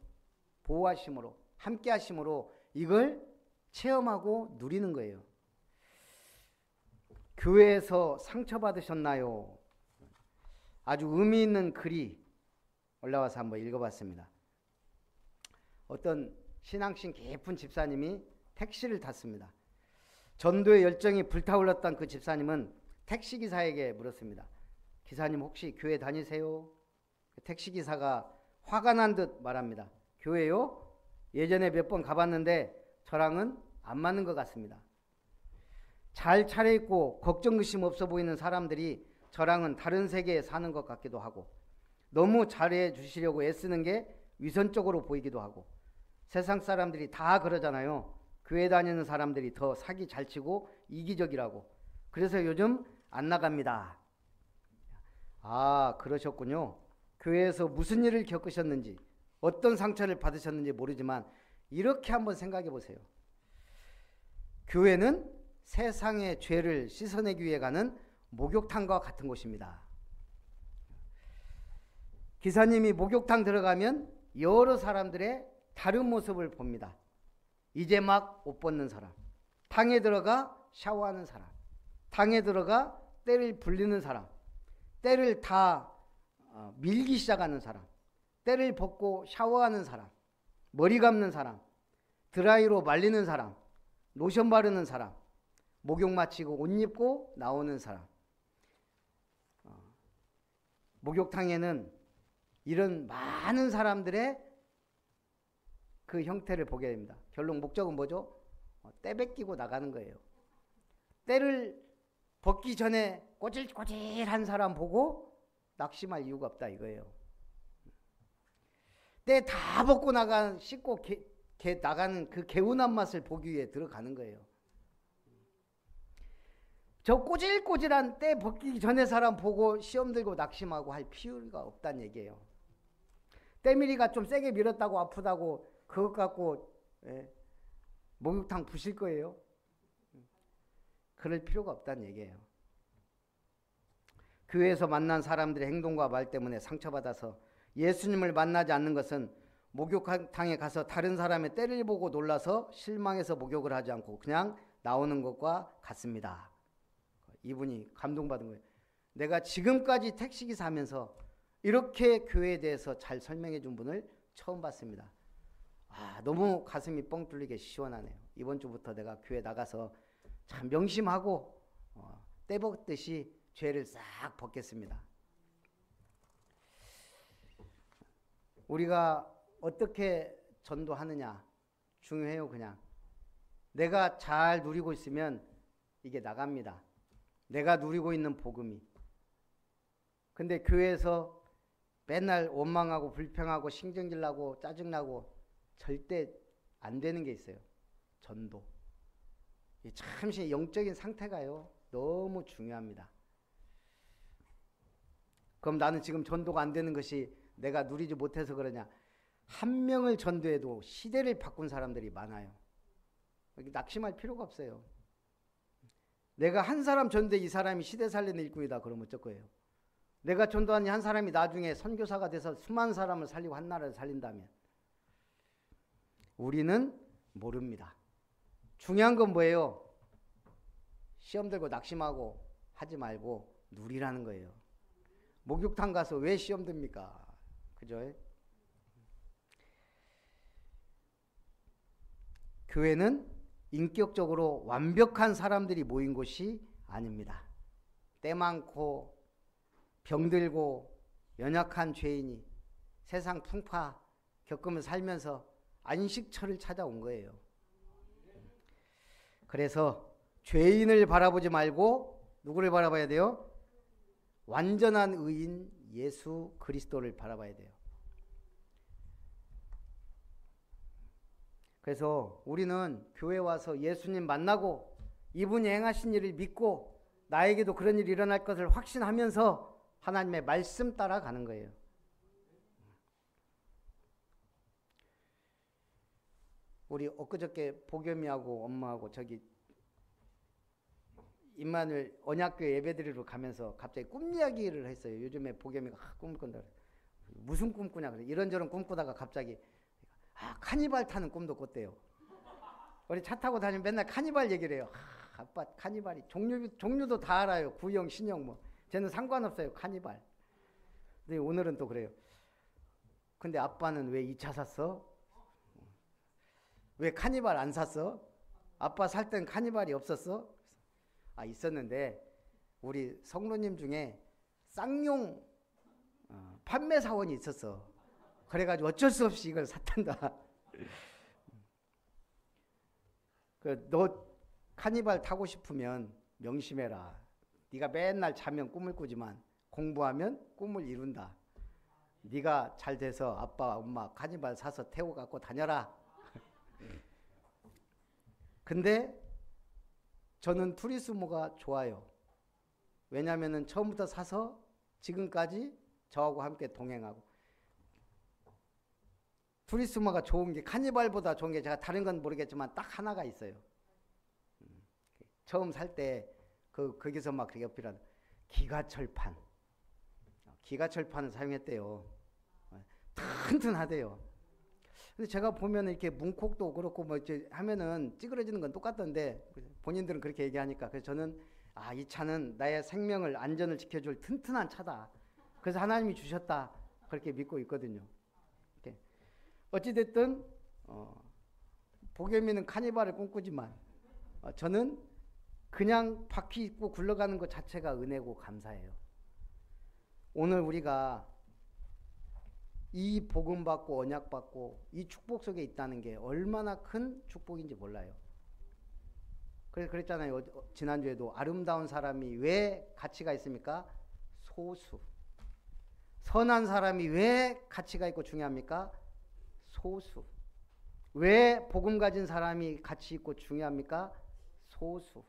보호하심으로, 함께 하심으로 이걸 체험하고 누리는 거예요. 교회에서 상처받으셨나요? 아주 의미 있는 글이 올라와서 한번 읽어봤습니다. 어떤 신앙심 깊은 집사님이 택시를 탔습니다. 전도의 열정이 불타올랐던 그 집사님은 택시기사에게 물었습니다. 기사님, 혹시 교회 다니세요? 택시기사가 화가 난 듯 말합니다. 교회요? 예전에 몇 번 가봤는데 저랑은 안 맞는 것 같습니다. 잘 차려입고 걱정 의심 없어 보이는 사람들이 저랑은 다른 세계에 사는 것 같기도 하고 너무 잘해 주시려고 애쓰는 게 위선적으로 보이기도 하고 세상 사람들이 다 그러잖아요. 교회 다니는 사람들이 더 사기 잘 치고 이기적이라고. 그래서 요즘 안 나갑니다. 아, 그러셨군요. 교회에서 무슨 일을 겪으셨는지 어떤 상처를 받으셨는지 모르지만 이렇게 한번 생각해 보세요. 교회는 세상의 죄를 씻어내기 위해 가는 목욕탕과 같은 곳입니다. 기사님이 목욕탕 들어가면 여러 사람들의 다른 모습을 봅니다. 이제 막 옷 벗는 사람, 탕에 들어가 샤워하는 사람, 탕에 들어가 때를 불리는 사람, 때를 다 밀기 시작하는 사람, 때를 벗고 샤워하는 사람, 머리 감는 사람, 드라이로 말리는 사람, 로션 바르는 사람, 목욕 마치고 옷 입고 나오는 사람. 목욕탕에는 이런 많은 사람들의 그 형태를 보게 됩니다. 결론 목적은 뭐죠? 때 뺏기고 나가는 거예요. 때를 벗기 전에 꼬질꼬질한 사람 보고 낙심할 이유가 없다 이거예요. 때 다 벗고 씻고 나가는 그 개운한 맛을 보기 위해 들어가는 거예요. 저 꼬질꼬질한 때 벗기 전에 사람 보고 시험 들고 낙심하고 할 필요가 없다는 얘기예요. 때밀이가 좀 세게 밀었다고 아프다고 그것 갖고 목욕탕 부실 거예요? 그럴 필요가 없다는 얘기예요. 교회에서 만난 사람들의 행동과 말 때문에 상처받아서 예수님을 만나지 않는 것은 목욕탕에 가서 다른 사람의 때를 보고 놀라서 실망해서 목욕을 하지 않고 그냥 나오는 것과 같습니다. 이분이 감동받은 거예요. 내가 지금까지 택시기사 하면서 이렇게 교회에 대해서 잘 설명해 준 분을 처음 봤습니다. 너무 가슴이 뻥 뚫리게 시원하네요. 이번 주부터 내가 교회 나가서 참 명심하고 때 벗듯이 죄를 싹 벗겠습니다. 우리가 어떻게 전도하느냐 중요해요. 그냥 내가 잘 누리고 있으면 이게 나갑니다. 내가 누리고 있는 복음이. 근데 교회에서 맨날 원망하고 불평하고 신경질나고 짜증나고 절대 안 되는 게 있어요. 전도. 참시 영적인 상태가요 너무 중요합니다. 그럼 나는 지금 전도가 안 되는 것이 내가 누리지 못해서 그러냐? 한 명을 전도해도 시대를 바꾼 사람들이 많아요. 낙심할 필요가 없어요. 내가 한 사람 전도해 이 사람이 시대 살리는 일꾼이다 그러면 어쩔 거예요? 내가 전도한 한 사람이 나중에 선교사가 돼서 수많은 사람을 살리고 한 나라를 살린다면 우리는 모릅니다. 중요한 건 뭐예요? 시험 들고 낙심하고 하지 말고 누리라는 거예요. 목욕탕 가서 왜 시험 듭니까? 그죠? 교회는 인격적으로 완벽한 사람들이 모인 곳이 아닙니다. 때 많고 병들고 연약한 죄인이 세상 풍파 겪으며 살면서 안식처를 찾아온 거예요. 그래서 죄인을 바라보지 말고 누구를 바라봐야 돼요? 완전한 의인 예수 그리스도를 바라봐야 돼요. 그래서 우리는 교회 와서 예수님 만나고 이분이 행하신 일을 믿고 나에게도 그런 일이 일어날 것을 확신하면서 하나님의 말씀 따라가는 거예요. 우리 엊그저께 보겸이하고 엄마하고 저기 임마누엘 언약교회 예배드리러 가면서 갑자기 꿈 이야기를 했어요. 요즘에 보겸이가 꿈을 꾼다 그래. 무슨 꿈 꾸냐 그래. 이런저런 꿈 꾸다가 갑자기 카니발 타는 꿈도 꿨대요. 우리 차 타고 다니면 맨날 카니발 얘기를 해요. 아빠 카니발이 종류도 다 알아요. 구형, 신형 뭐. 쟤는 상관없어요. 카니발. 근데 오늘은 또 그래요. 근데 아빠는 왜 이 차 샀어? 왜 카니발 안 샀어? 아빠 살 땐 카니발이 없었어? 있었는데 우리 성도님 중에 쌍용 판매 사원이 있었어. 그래가지고 어쩔 수 없이 이걸 샀단다. 너 카니발 타고 싶으면 명심해라. 네가 맨날 자면 꿈을 꾸지만 공부하면 꿈을 이룬다. 네가 잘 돼서 아빠 엄마 카니발 사서 태워 갖고 다녀라. 근데 저는 투리스모가 좋아요. 왜냐하면 처음부터 사서 지금까지 저하고 함께 동행하고 투리스모가 좋은 게 카니발보다 좋은 게 제가 다른 건 모르겠지만 딱 하나가 있어요. 처음 살 때 거기서 막 그게 어필하는 기가철판. 기가철판을 사용했대요. 튼튼하대요. 근데 제가 보면 이렇게 문콕도 그렇고 뭐 이제 하면은 찌그러지는 건 똑같던데 본인들은 그렇게 얘기하니까 그래서 저는 이 차는 나의 생명을 안전을 지켜줄 튼튼한 차다. 그래서 하나님이 주셨다. 그렇게 믿고 있거든요. 이렇게. 어찌됐든 보겸이는 카니발을 꿈꾸지만 저는 그냥 바퀴 입고 굴러가는 것 자체가 은혜고 감사해요. 오늘 우리가 이 복음 받고 언약 받고 이 축복 속에 있다는 게 얼마나 큰 축복인지 몰라요. 그래서 그랬잖아요. 지난주에도 아름다운 사람이 왜 가치가 있습니까? 소수. 선한 사람이 왜 가치가 있고 중요합니까? 소수. 왜 복음 가진 사람이 가치 있고 중요합니까? 소수.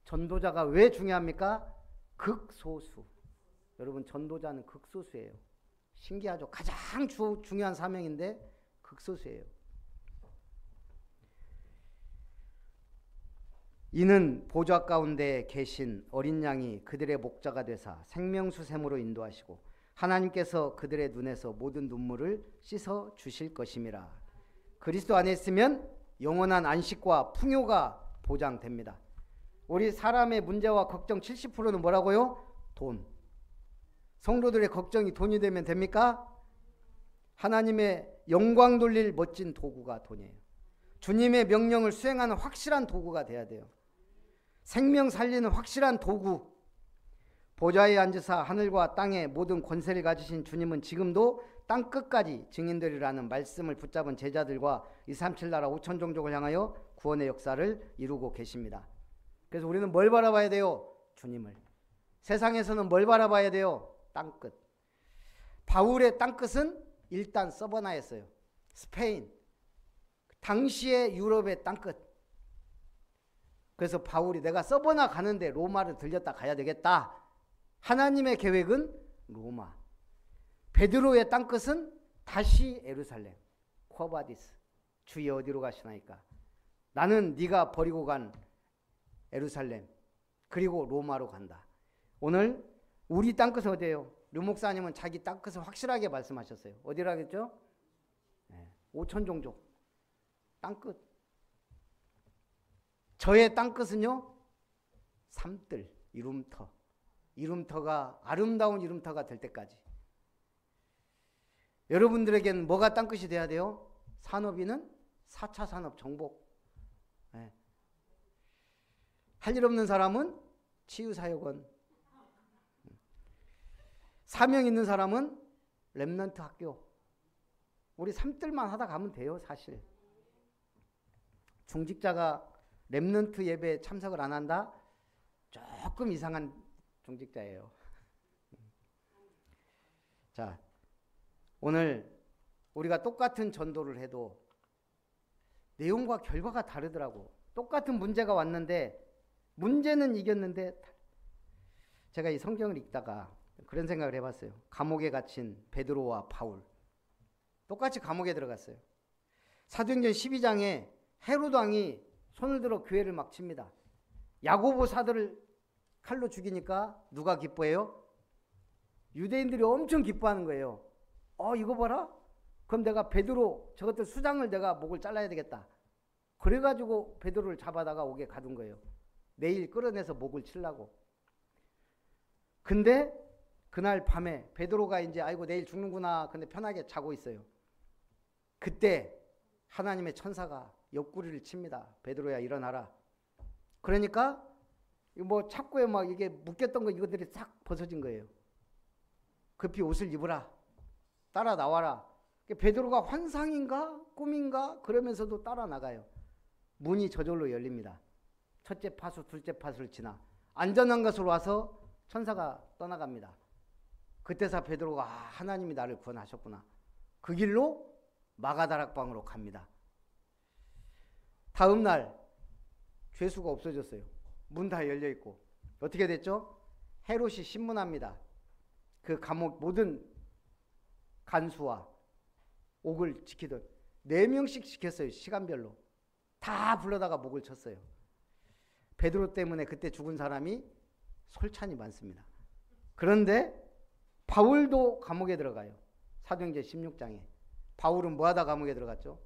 전도자가 왜 중요합니까? 극소수. 여러분 전도자는 극소수예요. 신기하죠? 가장 중요한 사명인데 극소수예요. 이는 보좌 가운데 계신 어린 양이 그들의 목자가 되사 생명수샘으로 인도하시고 하나님께서 그들의 눈에서 모든 눈물을 씻어 주실 것임이라. 그리스도 안에 있으면 영원한 안식과 풍요가 보장됩니다. 우리 사람의 문제와 걱정 70%는 뭐라고요? 돈. 성도들의 걱정이 돈이 되면 됩니까? 하나님의 영광 돌릴 멋진 도구가 돈이에요. 주님의 명령을 수행하는 확실한 도구가 돼야 돼요. 생명 살리는 확실한 도구. 보좌에 앉으사 하늘과 땅의 모든 권세를 가지신 주님은 지금도 땅끝까지 증인되리라는 말씀을 붙잡은 제자들과 237 나라 5천 종족을 향하여 구원의 역사를 이루고 계십니다. 그래서 우리는 뭘 바라봐야 돼요? 주님을. 세상에서는 뭘 바라봐야 돼요? 땅끝. 바울의 땅끝은 일단 서버나였어요. 스페인. 당시의 유럽의 땅끝. 그래서 바울이 내가 서버나 가는데 로마를 들렸다 가야 되겠다. 하나님의 계획은 로마. 베드로의 땅끝은 다시 예루살렘. 쿼바디스. 주여 어디로 가시나이까? 나는 네가 버리고 간 예루살렘 그리고 로마로 간다. 오늘 우리 땅끝 어디예요? 류 목사님은 자기 땅끝을 확실하게 말씀하셨어요. 어디라 그랬죠? 오천 종족 땅끝. 저의 땅끝은요, 삼뜰, 이룸터. 이룸터가 아름다운 이룸터가 될 때까지. 여러분들에게는 뭐가 땅끝이 돼야 돼요? 산업인은 4차 산업 정복. 할 일 없는 사람은 치유사역원. 사명 있는 사람은 렘넌트 학교. 우리 삼뜰만 하다 가면 돼요, 사실. 중직자가 렘넌트 예배에 참석을 안 한다? 조금 이상한 중직자예요. 자, 오늘 우리가 똑같은 전도를 해도 내용과 결과가 다르더라고. 똑같은 문제가 왔는데 문제는 이겼는데, 제가 이 성경을 읽다가 그런 생각을 해봤어요. 감옥에 갇힌 베드로와 바울, 똑같이 감옥에 들어갔어요. 사도행전 12장에 헤로드 왕이 손을 들어 교회를 막 칩니다. 야고보 사도를 칼로 죽이니까 누가 기뻐해요? 유대인들이 엄청 기뻐하는 거예요. 이거 봐라. 그럼 내가 베드로 저것들 수장을 내가 목을 잘라야 되겠다. 그래가지고 베드로를 잡아다가 옥에 가둔 거예요. 내일 끌어내서 목을 치려고. 근데 그날 밤에 베드로가 이제 아이고 내일 죽는구나. 근데 편하게 자고 있어요. 그때 하나님의 천사가 옆구리를 칩니다. 베드로야 일어나라. 그러니까 뭐 착고에 막 이게 묶였던 거 이것들이 싹 벗어진 거예요. 급히 옷을 입으라. 따라 나와라. 베드로가 환상인가 꿈인가 그러면서도 따라 나가요. 문이 저절로 열립니다. 첫째 파수, 둘째 파수를 지나 안전한 곳으로 와서 천사가 떠나갑니다. 그때서 베드로가 하나님이 나를 구원하셨구나. 그 길로 마가다락방으로 갑니다. 다음 날 죄수가 없어졌어요. 문 다 열려 있고. 어떻게 됐죠? 헤롯이 신문합니다. 그 감옥 모든 간수와 옥을 지키던 4명씩 지켰어요. 시간별로. 다 불러다가 목을 쳤어요. 베드로 때문에 그때 죽은 사람이 솔찬히 많습니다. 그런데 바울도 감옥에 들어가요. 사도행전 16장에. 바울은 뭐하다 감옥에 들어갔죠?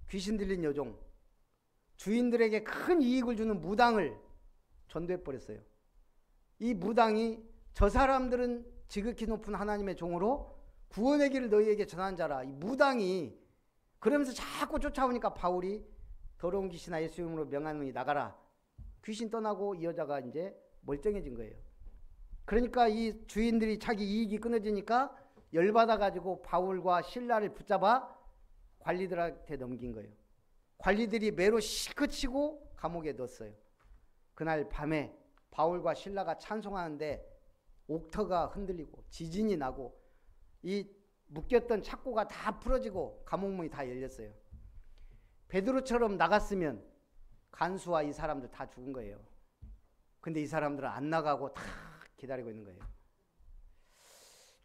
귀신 들린 여종, 주인들에게 큰 이익을 주는 무당을 전도해버렸어요. 이 무당이 저 사람들은 지극히 높은 하나님의 종으로 구원의 길을 너희에게 전한 자라. 이 무당이 그러면서 자꾸 쫓아오니까 바울이 더러운 귀신아 예수 이름으로 명하노니 나가라. 귀신 떠나고 이 여자가 이제 멀쩡해진 거예요. 그러니까 이 주인들이 자기 이익이 끊어지니까 열받아가지고 바울과 실라를 붙잡아 관리들한테 넘긴 거예요. 관리들이 매로 실컷 치고 감옥에 넣었어요. 그날 밤에 바울과 실라가 찬송하는데 옥터가 흔들리고 지진이 나고 이 묶였던 착고가 다 풀어지고 감옥문이 다 열렸어요. 베드로처럼 나갔으면 간수와 이 사람들 다 죽은 거예요. 근데 이 사람들은 안 나가고 다 기다리고 있는 거예요.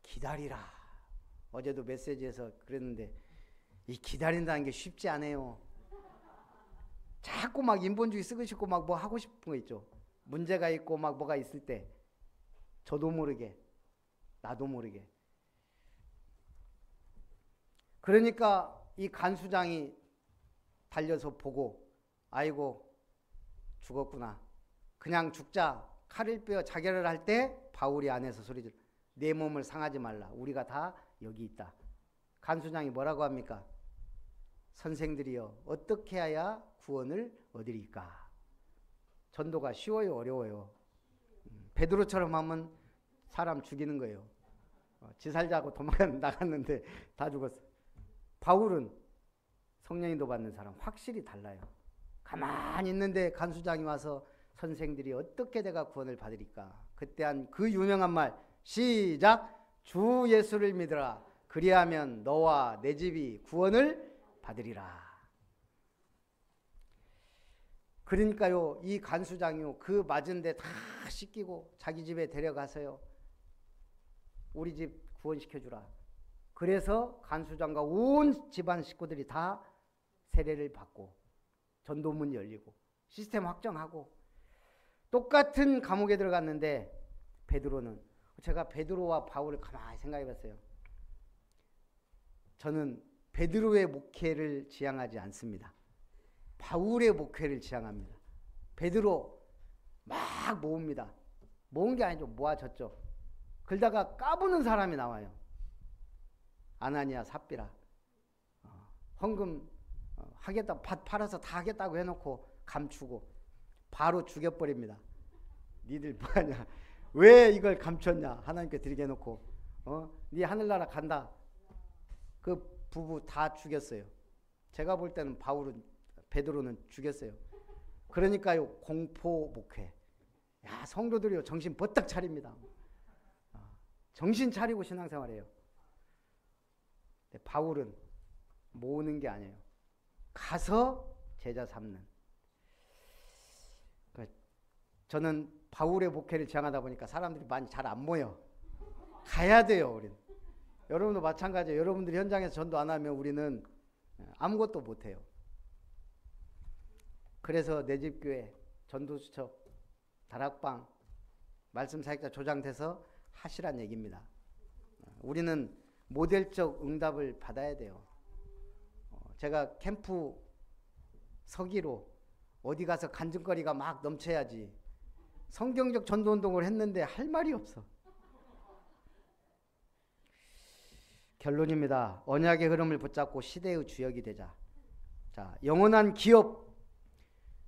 기다리라. 어제도 메시지에서 그랬는데 이 기다린다는 게 쉽지 않아요. 자꾸 막 인본주의 쓰고 싶고 막 뭐 하고 싶은 거 있죠. 문제가 있고 막 뭐가 있을 때 저도 모르게 나도 모르게. 그러니까 이 간수장이 달려서 보고 아이고 죽었구나. 그냥 죽자. 칼을 빼어 자결을 할 때 바울이 안에서 소리질. 내 몸을 상하지 말라. 우리가 다 여기 있다. 간수장이 뭐라고 합니까? 선생들이여 어떻게 해야 구원을 얻으리까? 전도가 쉬워요 어려워요? 베드로처럼 하면 사람 죽이는 거예요. 지 살자고 나갔는데 다 죽었어. 바울은 성령인도 받는 사람 확실히 달라요. 가만히 있는데 간수장이 와서 선생들이 어떻게 내가 구원을 받으리까? 그때 한 그 유명한 말 시작. 주 예수를 믿으라. 그리하면 너와 내 집이 구원을 받으리라. 그러니까요 이 간수장이요 그 맞은 데 다 씻기고 자기 집에 데려가서요 우리 집 구원시켜주라. 그래서 간수장과 온 집안 식구들이 다 세례를 받고 전도문 열리고 시스템 확정하고 똑같은 감옥에 들어갔는데 베드로는, 제가 베드로와 바울을 가만히 생각해 봤어요. 저는 베드로의 목회를 지향하지 않습니다. 바울의 목회를 지향합니다. 베드로 막 모읍니다. 모은 게 아니죠. 모아졌죠. 그러다가 까부는 사람이 나와요. 아나니아 삽비라. 헌금 하겠다고, 밭 팔아서 다 하겠다고 해놓고 감추고 바로 죽여버립니다. 니들 뭐하냐, 왜 이걸 감췄냐, 하나님께 드리게 해놓고 네 하늘나라 간다. 그 부부 다 죽였어요. 제가 볼 때는 베드로는 죽였어요. 그러니까요, 공포 목회. 야, 성도들이요, 정신 버떡 차립니다. 정신 차리고 신앙생활해요. 바울은 모으는 게 아니에요. 가서 제자 삼는. 저는 바울의 목회를 지향하다 보니까 사람들이 많이 잘 안 모여. 가야 돼요, 우리는. 여러분도 마찬가지예요. 여러분들이 현장에서 전도 안 하면 우리는 아무것도 못 해요. 그래서 내 집 교회 전도수첩, 다락방, 말씀 사역자 조장돼서 하시란 얘기입니다. 우리는 모델적 응답을 받아야 돼요. 제가 캠프 서기로 어디 가서 간증거리가 막 넘쳐야지. 성경적 전도운동을 했는데 할 말이 없어. 결론입니다. 언약의 흐름을 붙잡고 시대의 주역이 되자. 자, 영원한 기업.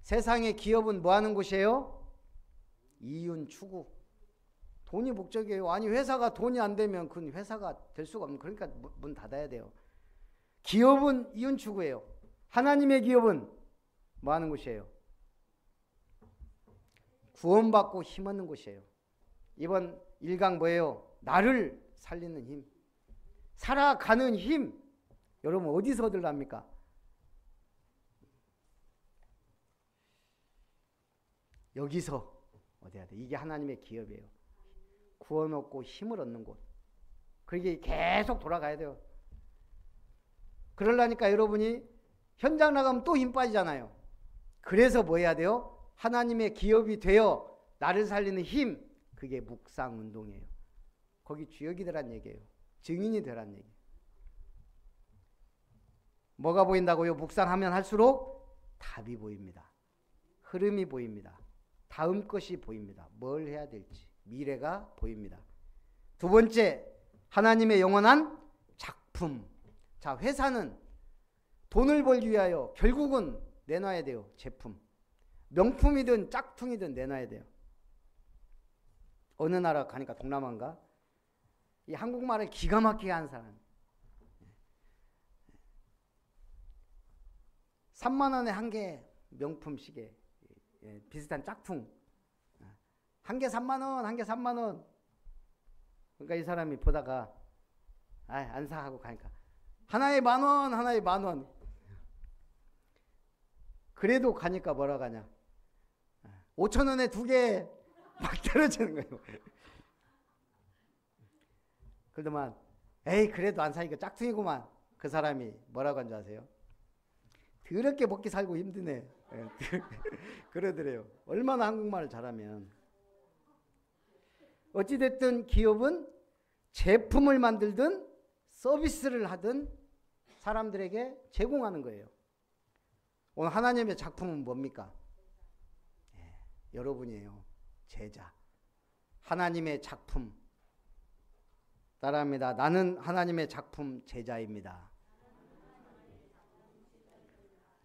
세상의 기업은 뭐 하는 곳이에요? 이윤 추구. 돈이 목적이에요. 아니, 회사가 돈이 안 되면 그건 회사가 될 수가 없는, 그러니까 문 닫아야 돼요. 기업은 이윤 추구예요. 하나님의 기업은 뭐 하는 곳이에요? 구원받고 힘 얻는 곳이에요. 이번 1강 뭐예요? 나를 살리는 힘. 살아가는 힘. 여러분 어디서 얻으랍니까? 여기서 얻어야 돼. 이게 하나님의 기업이에요. 구원 얻고 힘을 얻는 곳. 그게 계속 돌아가야 돼요. 그러려니까 여러분이 현장 나가면 또 힘 빠지잖아요. 그래서 뭐 해야 돼요? 하나님의 기업이 되어 나를 살리는 힘. 그게 묵상운동이에요. 거기 주역이 되란 얘기예요. 증인이 되란 얘기예요. 뭐가 보인다고요? 묵상하면 할수록 답이 보입니다. 흐름이 보입니다. 다음 것이 보입니다. 뭘 해야 될지. 미래가 보입니다. 두 번째, 하나님의 영원한 작품. 자, 회사는 돈을 벌기 위하여 결국은 내놔야 돼요. 제품. 명품이든 짝퉁이든 내놔야 돼요. 어느 나라 가니까, 동남아인가? 이 한국말을 기가 막히게 하는 사람. 3만 원에 한 개 명품 시계. 비슷한 짝퉁. 한 개 3만 원, 한 개 3만 원. 그러니까 이 사람이 보다가 안 사 하고 가니까 하나에 10,000원, 하나에 10,000원. 그래도 가니까 뭐라 하냐? 5,000원에 2개 막 떨어지는 거예요. 그러더만 에이 그래도 안 사니까 짝퉁이구만. 그 사람이 뭐라고 한 줄 아세요? 더럽게 먹기 살고 힘드네. 그러더래요. 얼마나 한국말을 잘하면. 어찌됐든 기업은 제품을 만들든 서비스를 하든 사람들에게 제공하는 거예요. 오늘 하나님의 작품은 뭡니까? 여러분이에요. 제자. 하나님의 작품. 따라합니다. 나는 하나님의 작품 제자입니다.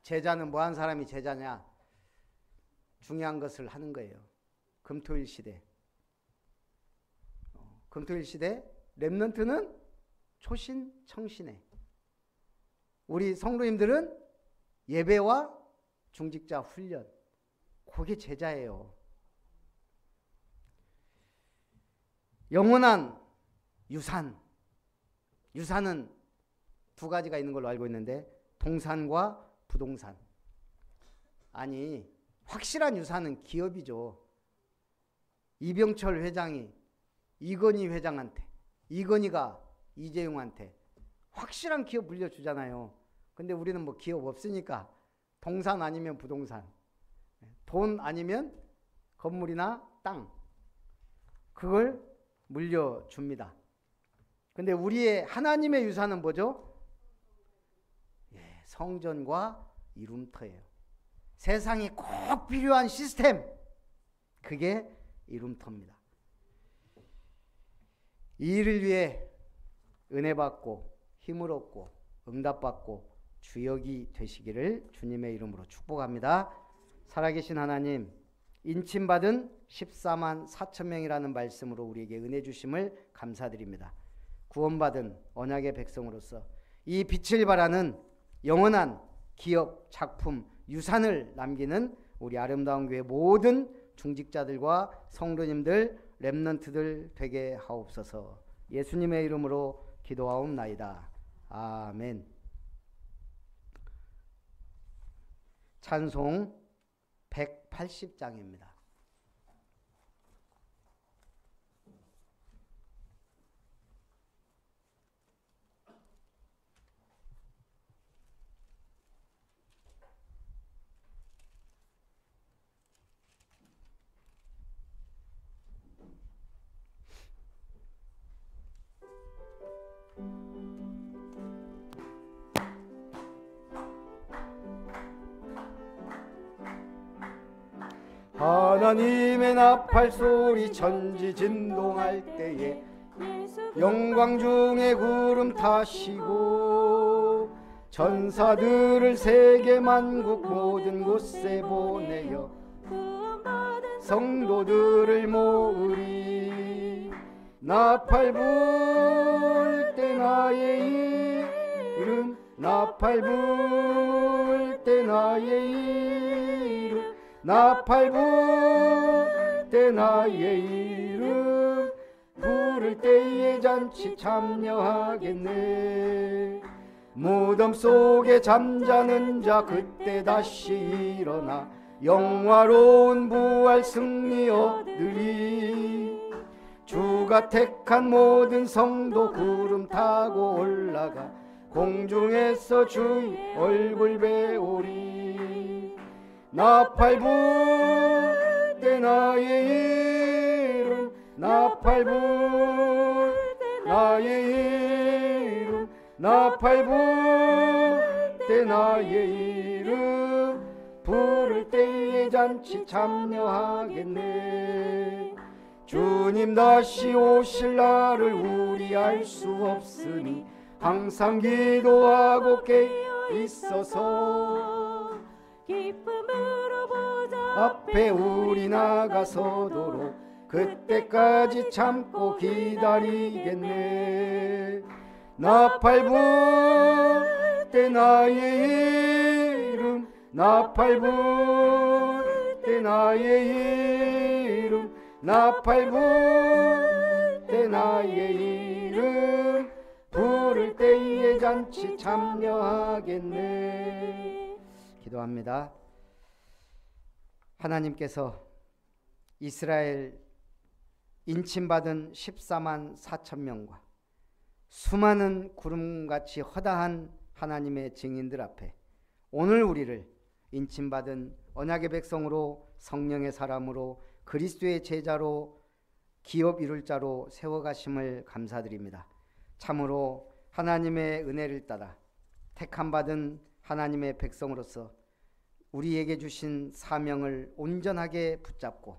제자는 뭐 한 사람이 제자냐? 중요한 것을 하는 거예요. 금토일 시대. 금토일 시대 렘넌트는 초신 청신해. 우리 성도님들은 예배와 중직자 훈련. 그게 제자예요. 영원한 유산. 유산은 두 가지가 있는 걸로 알고 있는데 동산과 부동산. 아니 확실한 유산은 기업이죠. 이병철 회장이 이건희 회장한테, 이건희가 이재용한테 확실한 기업 물려주잖아요. 근데 우리는 뭐 기업 없으니까 동산 아니면 부동산, 돈 아니면 건물이나 땅, 그걸 물려줍니다. 근데 우리의 하나님의 유산은 뭐죠? 성전과 이룸터예요. 세상에 꼭 필요한 시스템, 그게 이룸터입니다. 이 일을 위해 은혜 받고 힘을 얻고 응답받고 주역이 되시기를 주님의 이름으로 축복합니다. 살아계신 하나님, 인침받은 14만 4천 명이라는 말씀으로 우리에게 은혜 주심을 감사드립니다. 구원받은 언약의 백성으로서 이 빛을 발하는 영원한 기업, 작품, 유산을 남기는 우리 아름다운 교회 모든 중직자들과 성도님들, 렘넌트들 되게 하옵소서. 예수님의 이름으로 기도하옵나이다. 아멘. 찬송 180장입니다. 하나님의 나팔 소리 천지진동할 때에 영광 중에 구름 타시고 전사들을 세계 만국 모든 곳에 보내어 성도들을 모으리. 나팔 불 때 나의 이름, 나팔 불 때 나의 이름, 나팔 불 때 나의 이름, 부를 때에 잔치 참여하겠네. 무덤 속에 잠자는 자 그때 다시 일어나 영화로운 부활 승리 얻으리. 주가 택한 모든 성도 구름 타고 올라가 공중에서 주의 얼굴 배우리. 나팔 불 때 나의 이름, 나팔 불 나의 이름, 나팔 불 때 나의 이름, 부를 때에 잔치 참여하겠네. 주님 다시 오실 날을 우리 알 수 없으니 항상 기도하고 깨어 있어서 기쁨으로 보좌 앞에 우리 나가서도록 그때까지 참고 기다리겠네. 나팔 불 때 나의 이름, 나팔 불 때 나의 이름, 나팔 불 때 나의 이름, 부를 때에 잔치 참여하겠네. 기도합니다. 하나님께서 이스라엘 인침받은 14만 4천 명과 수많은 구름같이 허다한 하나님의 증인들 앞에 오늘 우리를 인침받은 언약의 백성으로 성령의 사람으로 그리스도의 제자로 기업 이룰 자로 세워가심을 감사드립니다. 참으로 하나님의 은혜를 따라 택함받은 하나님의 백성으로서 우리에게 주신 사명을 온전하게 붙잡고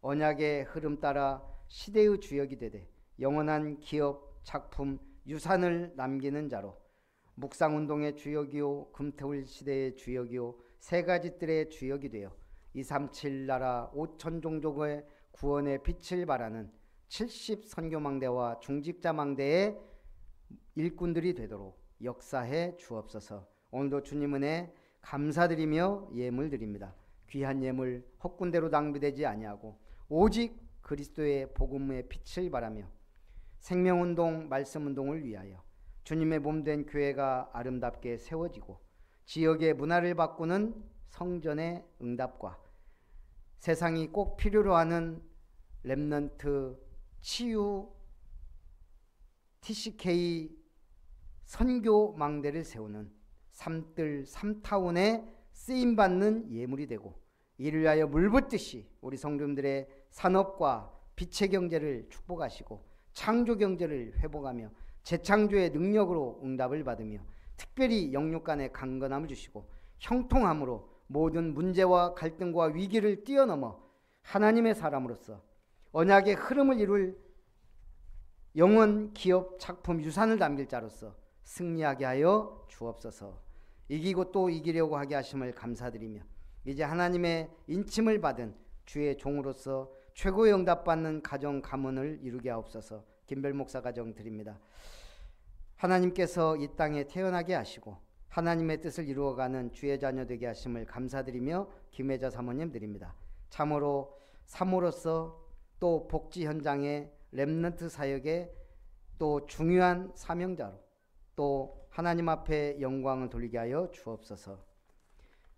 언약의 흐름 따라 시대의 주역이 되되 영원한 기업, 작품, 유산을 남기는 자로 묵상운동의 주역이요 금토일 시대의 주역이요 세 가지 뜰의 주역이 되어 237 나라 5천 종족의 구원의 빛을 발하는 70 선교망대와 중직자망대의 일꾼들이 되도록 역사해 주옵소서. 오늘도 주님 은혜 감사드리며 예물 드립니다. 귀한 예물 헛군대로 낭비되지 아니하고 오직 그리스도의 복음의 빛을 바라며 생명운동, 말씀운동을 위하여 주님의 몸된 교회가 아름답게 세워지고 지역의 문화를 바꾸는 성전의 응답과 세상이 꼭 필요로 하는 렘넌트 치유 TCK 선교망대를 세우는 삼뜰 삼타운의 쓰임 받는 예물이 되고 이를 위하여 물붓듯이 우리 성도님들의 산업과 빛의 경제를 축복하시고 창조 경제를 회복하며 재창조의 능력으로 응답을 받으며 특별히 영육 간의 강건함을 주시고 형통함으로 모든 문제와 갈등과 위기를 뛰어넘어 하나님의 사람으로서 언약의 흐름을 이룰 영원 기업 작품 유산을 남길 자로서 승리하게 하여 주옵소서. 이기고 또 이기려고 하게 하심을 감사드리며 이제 하나님의 인침을 받은 주의 종으로서 최고의 응답받는 가정 가문을 이루게 하옵소서. 김별 목사 가정 드립니다. 하나님께서 이 땅에 태어나게 하시고 하나님의 뜻을 이루어가는 주의 자녀 되게 하심을 감사드리며 김혜자 사모님 드립니다. 참으로 사모로서 또 복지 현장의 렘넌트 사역의 또 중요한 사명자로 또 하나님 앞에 영광을 돌리게 하여 주옵소서.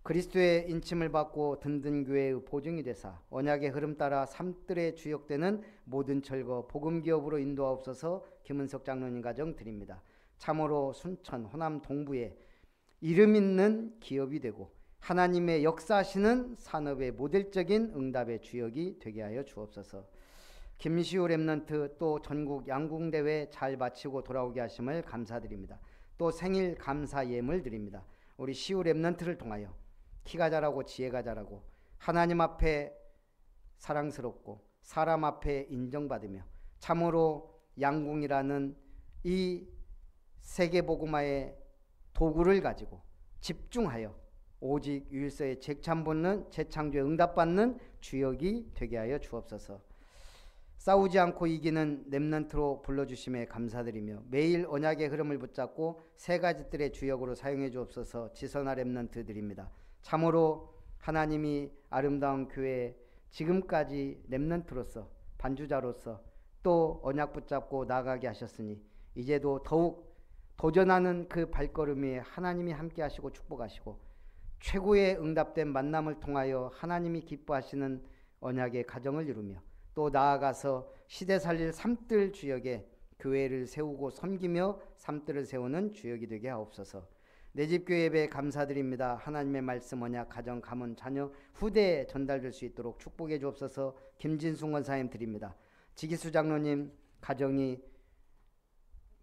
그리스도의 인침을 받고 든든 교회의 보증이 되사 언약의 흐름 따라 삶들에 주역되는 모든 철거 복음 기업으로 인도하옵소서. 김은석 장로님 가정 드립니다. 참으로 순천 호남 동부에 이름 있는 기업이 되고 하나님의 역사하시는 산업의 모델적인 응답의 주역이 되게 하여 주옵소서. 김시우 렘넌트 또 전국 양궁대회 잘 마치고 돌아오게 하심을 감사드립니다. 또 생일 감사 예물 드립니다. 우리 시우 렘넌트를 통하여 키가 자라고 지혜가 자라고 하나님 앞에 사랑스럽고 사람 앞에 인정받으며 참으로 양궁이라는 이 세계복음화의 도구를 가지고 집중하여 오직 유일서의 재창받는 재창조에 응답받는 주역이 되게 하여 주옵소서. 싸우지 않고 이기는 렘넌트로 불러주심에 감사드리며 매일 언약의 흐름을 붙잡고 세 가지 뜰의 주역으로 사용해 주옵소서. 지선아 렘넌트 드립니다. 참으로 하나님이 아름다운 교회 지금까지 렘넌트로서 반주자로서 또 언약 붙잡고 나아가게 하셨으니 이제도 더욱 도전하는 그 발걸음에 하나님이 함께 하시고 축복하시고 최고의 응답된 만남을 통하여 하나님이 기뻐하시는 언약의 가정을 이루며 또 나아가서 시대 살릴 삶들 주역에 교회를 세우고 섬기며 삶들을 세우는 주역이 되게 하옵소서. 내 집 교회 예배 감사드립니다. 하나님의 말씀 언약 가정 가문 자녀 후대에 전달될 수 있도록 축복해 주옵소서. 김진숙 원사님 드립니다. 지기수 장로님 가정이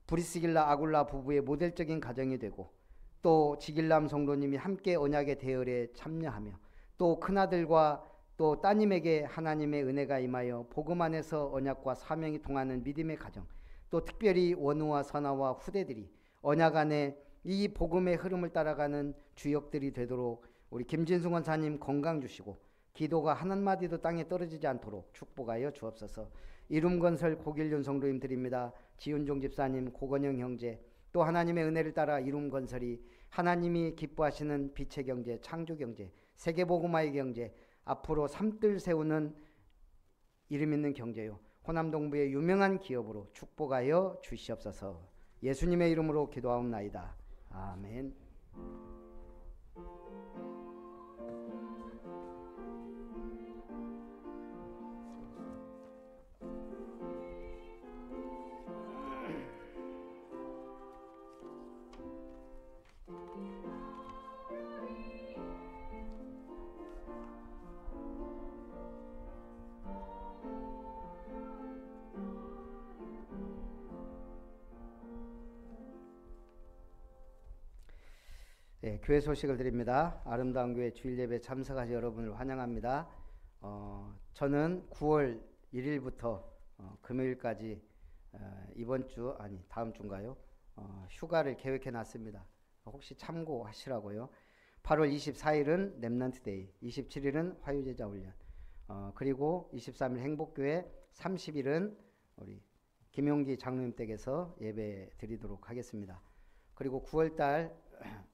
브리스길라 아굴라 부부의 모델적인 가정이 되고 또 지길람 성도님이 함께 언약의 대열에 참여하며 또 큰아들과 또 따님에게 하나님의 은혜가 임하여 복음 안에서 언약과 사명이 통하는 믿음의 가정 또 특별히 원우와 선아와 후대들이 언약 안에 이 복음의 흐름을 따라가는 주역들이 되도록 우리 김진승 원사님 건강 주시고 기도가 한마디도 땅에 떨어지지 않도록 축복하여 주옵소서. 이룸건설 고길륜 성도님 드립니다. 지윤종 집사님, 고건영 형제 또 하나님의 은혜를 따라 이룸건설이 하나님이 기뻐하시는 빛의 경제, 창조 경제, 세계복음화의 경제 앞으로 삶들 세우는 이름 있는 경제요 호남동부의 유명한 기업으로 축복하여 주시옵소서. 예수님의 이름으로 기도하옵나이다. 아멘. 네, 교회 소식을 드립니다. 아름다운 교회 주일 예배 참석하신 여러분을 환영합니다. 저는 9월 1일부터 금요일까지 이번 주 아니 다음 주인가요? 휴가를 계획해 놨습니다. 혹시 참고하시라고요. 8월 24일은 렘넌트 데이, 27일은 화요제자 훈련, 그리고 23일 행복교회, 30일은 우리 김용기 장로님 댁에서 예배 드리도록 하겠습니다. 그리고 9월달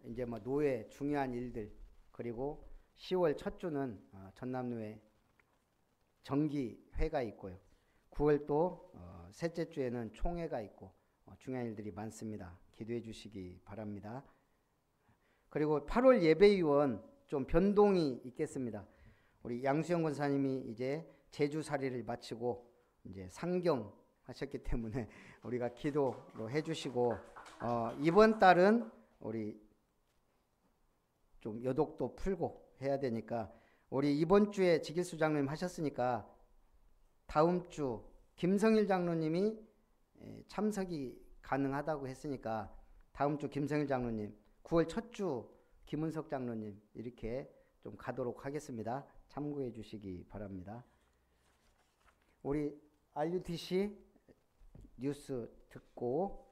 이제 뭐 노회 중요한 일들, 그리고 10월 첫 주는 전남노회 정기회가 있고요. 9월 또 셋째 주에는 총회가 있고 중요한 일들이 많습니다. 기도해 주시기 바랍니다. 그리고 8월 예배위원 좀 변동이 있겠습니다. 우리 양수영 권사님이 이제 제주살이를 마치고 이제 상경 하셨기 때문에 우리가 기도로 해주시고 이번 달은 우리 좀 여독도 풀고 해야 되니까 우리 이번 주에 지길수 장로님 하셨으니까 다음 주 김성일 장로님이 참석이 가능하다고 했으니까 다음 주 김성일 장로님, 9월 첫 주 김은석 장로님 이렇게 좀 가도록 하겠습니다. 참고해 주시기 바랍니다. 우리 RUTC 뉴스 듣고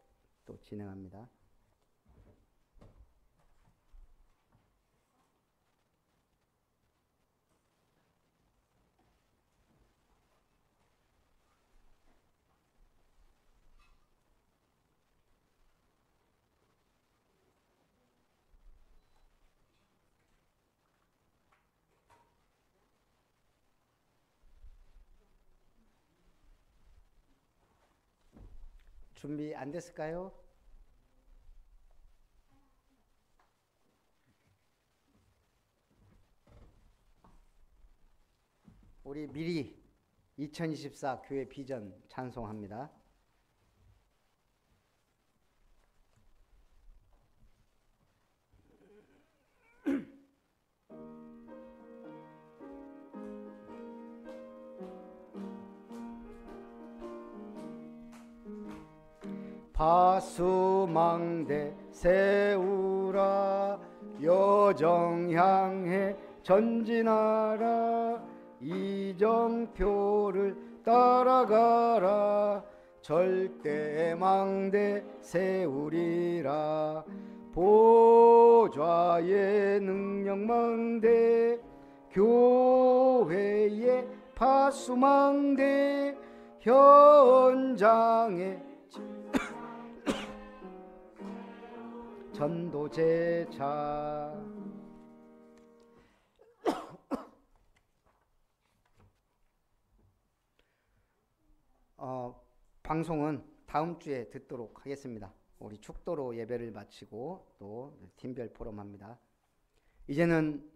또 진행합니다. 준비 안 됐을까요? 우리 미리 2024 교회 비전 찬송합니다. 파수망대 세우라 여정 향해 전진하라 이정표를 따라가라 절대망대 세우리라 보좌의 능력망대 교회의 파수망대 현장에 전도제자 방송은 다음 주에 듣도록 하겠습니다. 우리 축도로 예배를 마치고 또 팀별 포럼합니다. 이제는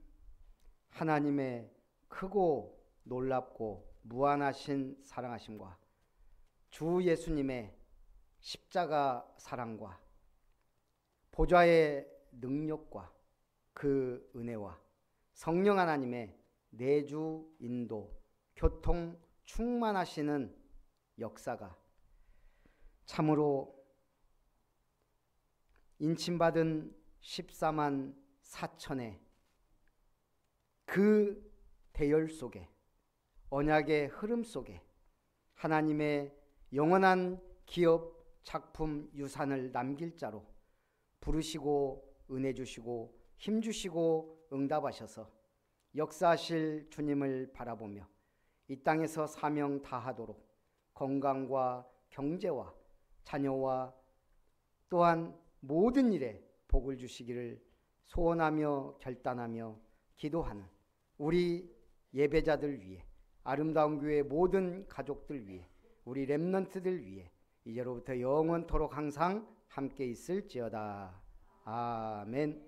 하나님의 크고 놀랍고 무한하신 사랑하심과 주 예수님의 십자가 사랑과 보좌의 능력과 그 은혜와 성령 하나님의 내주 인도 교통 충만하시는 역사가 참으로 인침받은 14만 4천의 그 대열 속에 언약의 흐름 속에 하나님의 영원한 기업 작품 유산을 남길 자로 부르시고 은혜 주시고 힘 주시고 응답하셔서 역사하실 주님을 바라보며 이 땅에서 사명 다하도록 건강과 경제와 자녀와 또한 모든 일에 복을 주시기를 소원하며 결단하며 기도하는 우리 예배자들 위해 아름다운 교회 모든 가족들 위해 우리 렘넌트들 위해 이제로부터 영원토록 항상 함께 있을지어다. 아멘.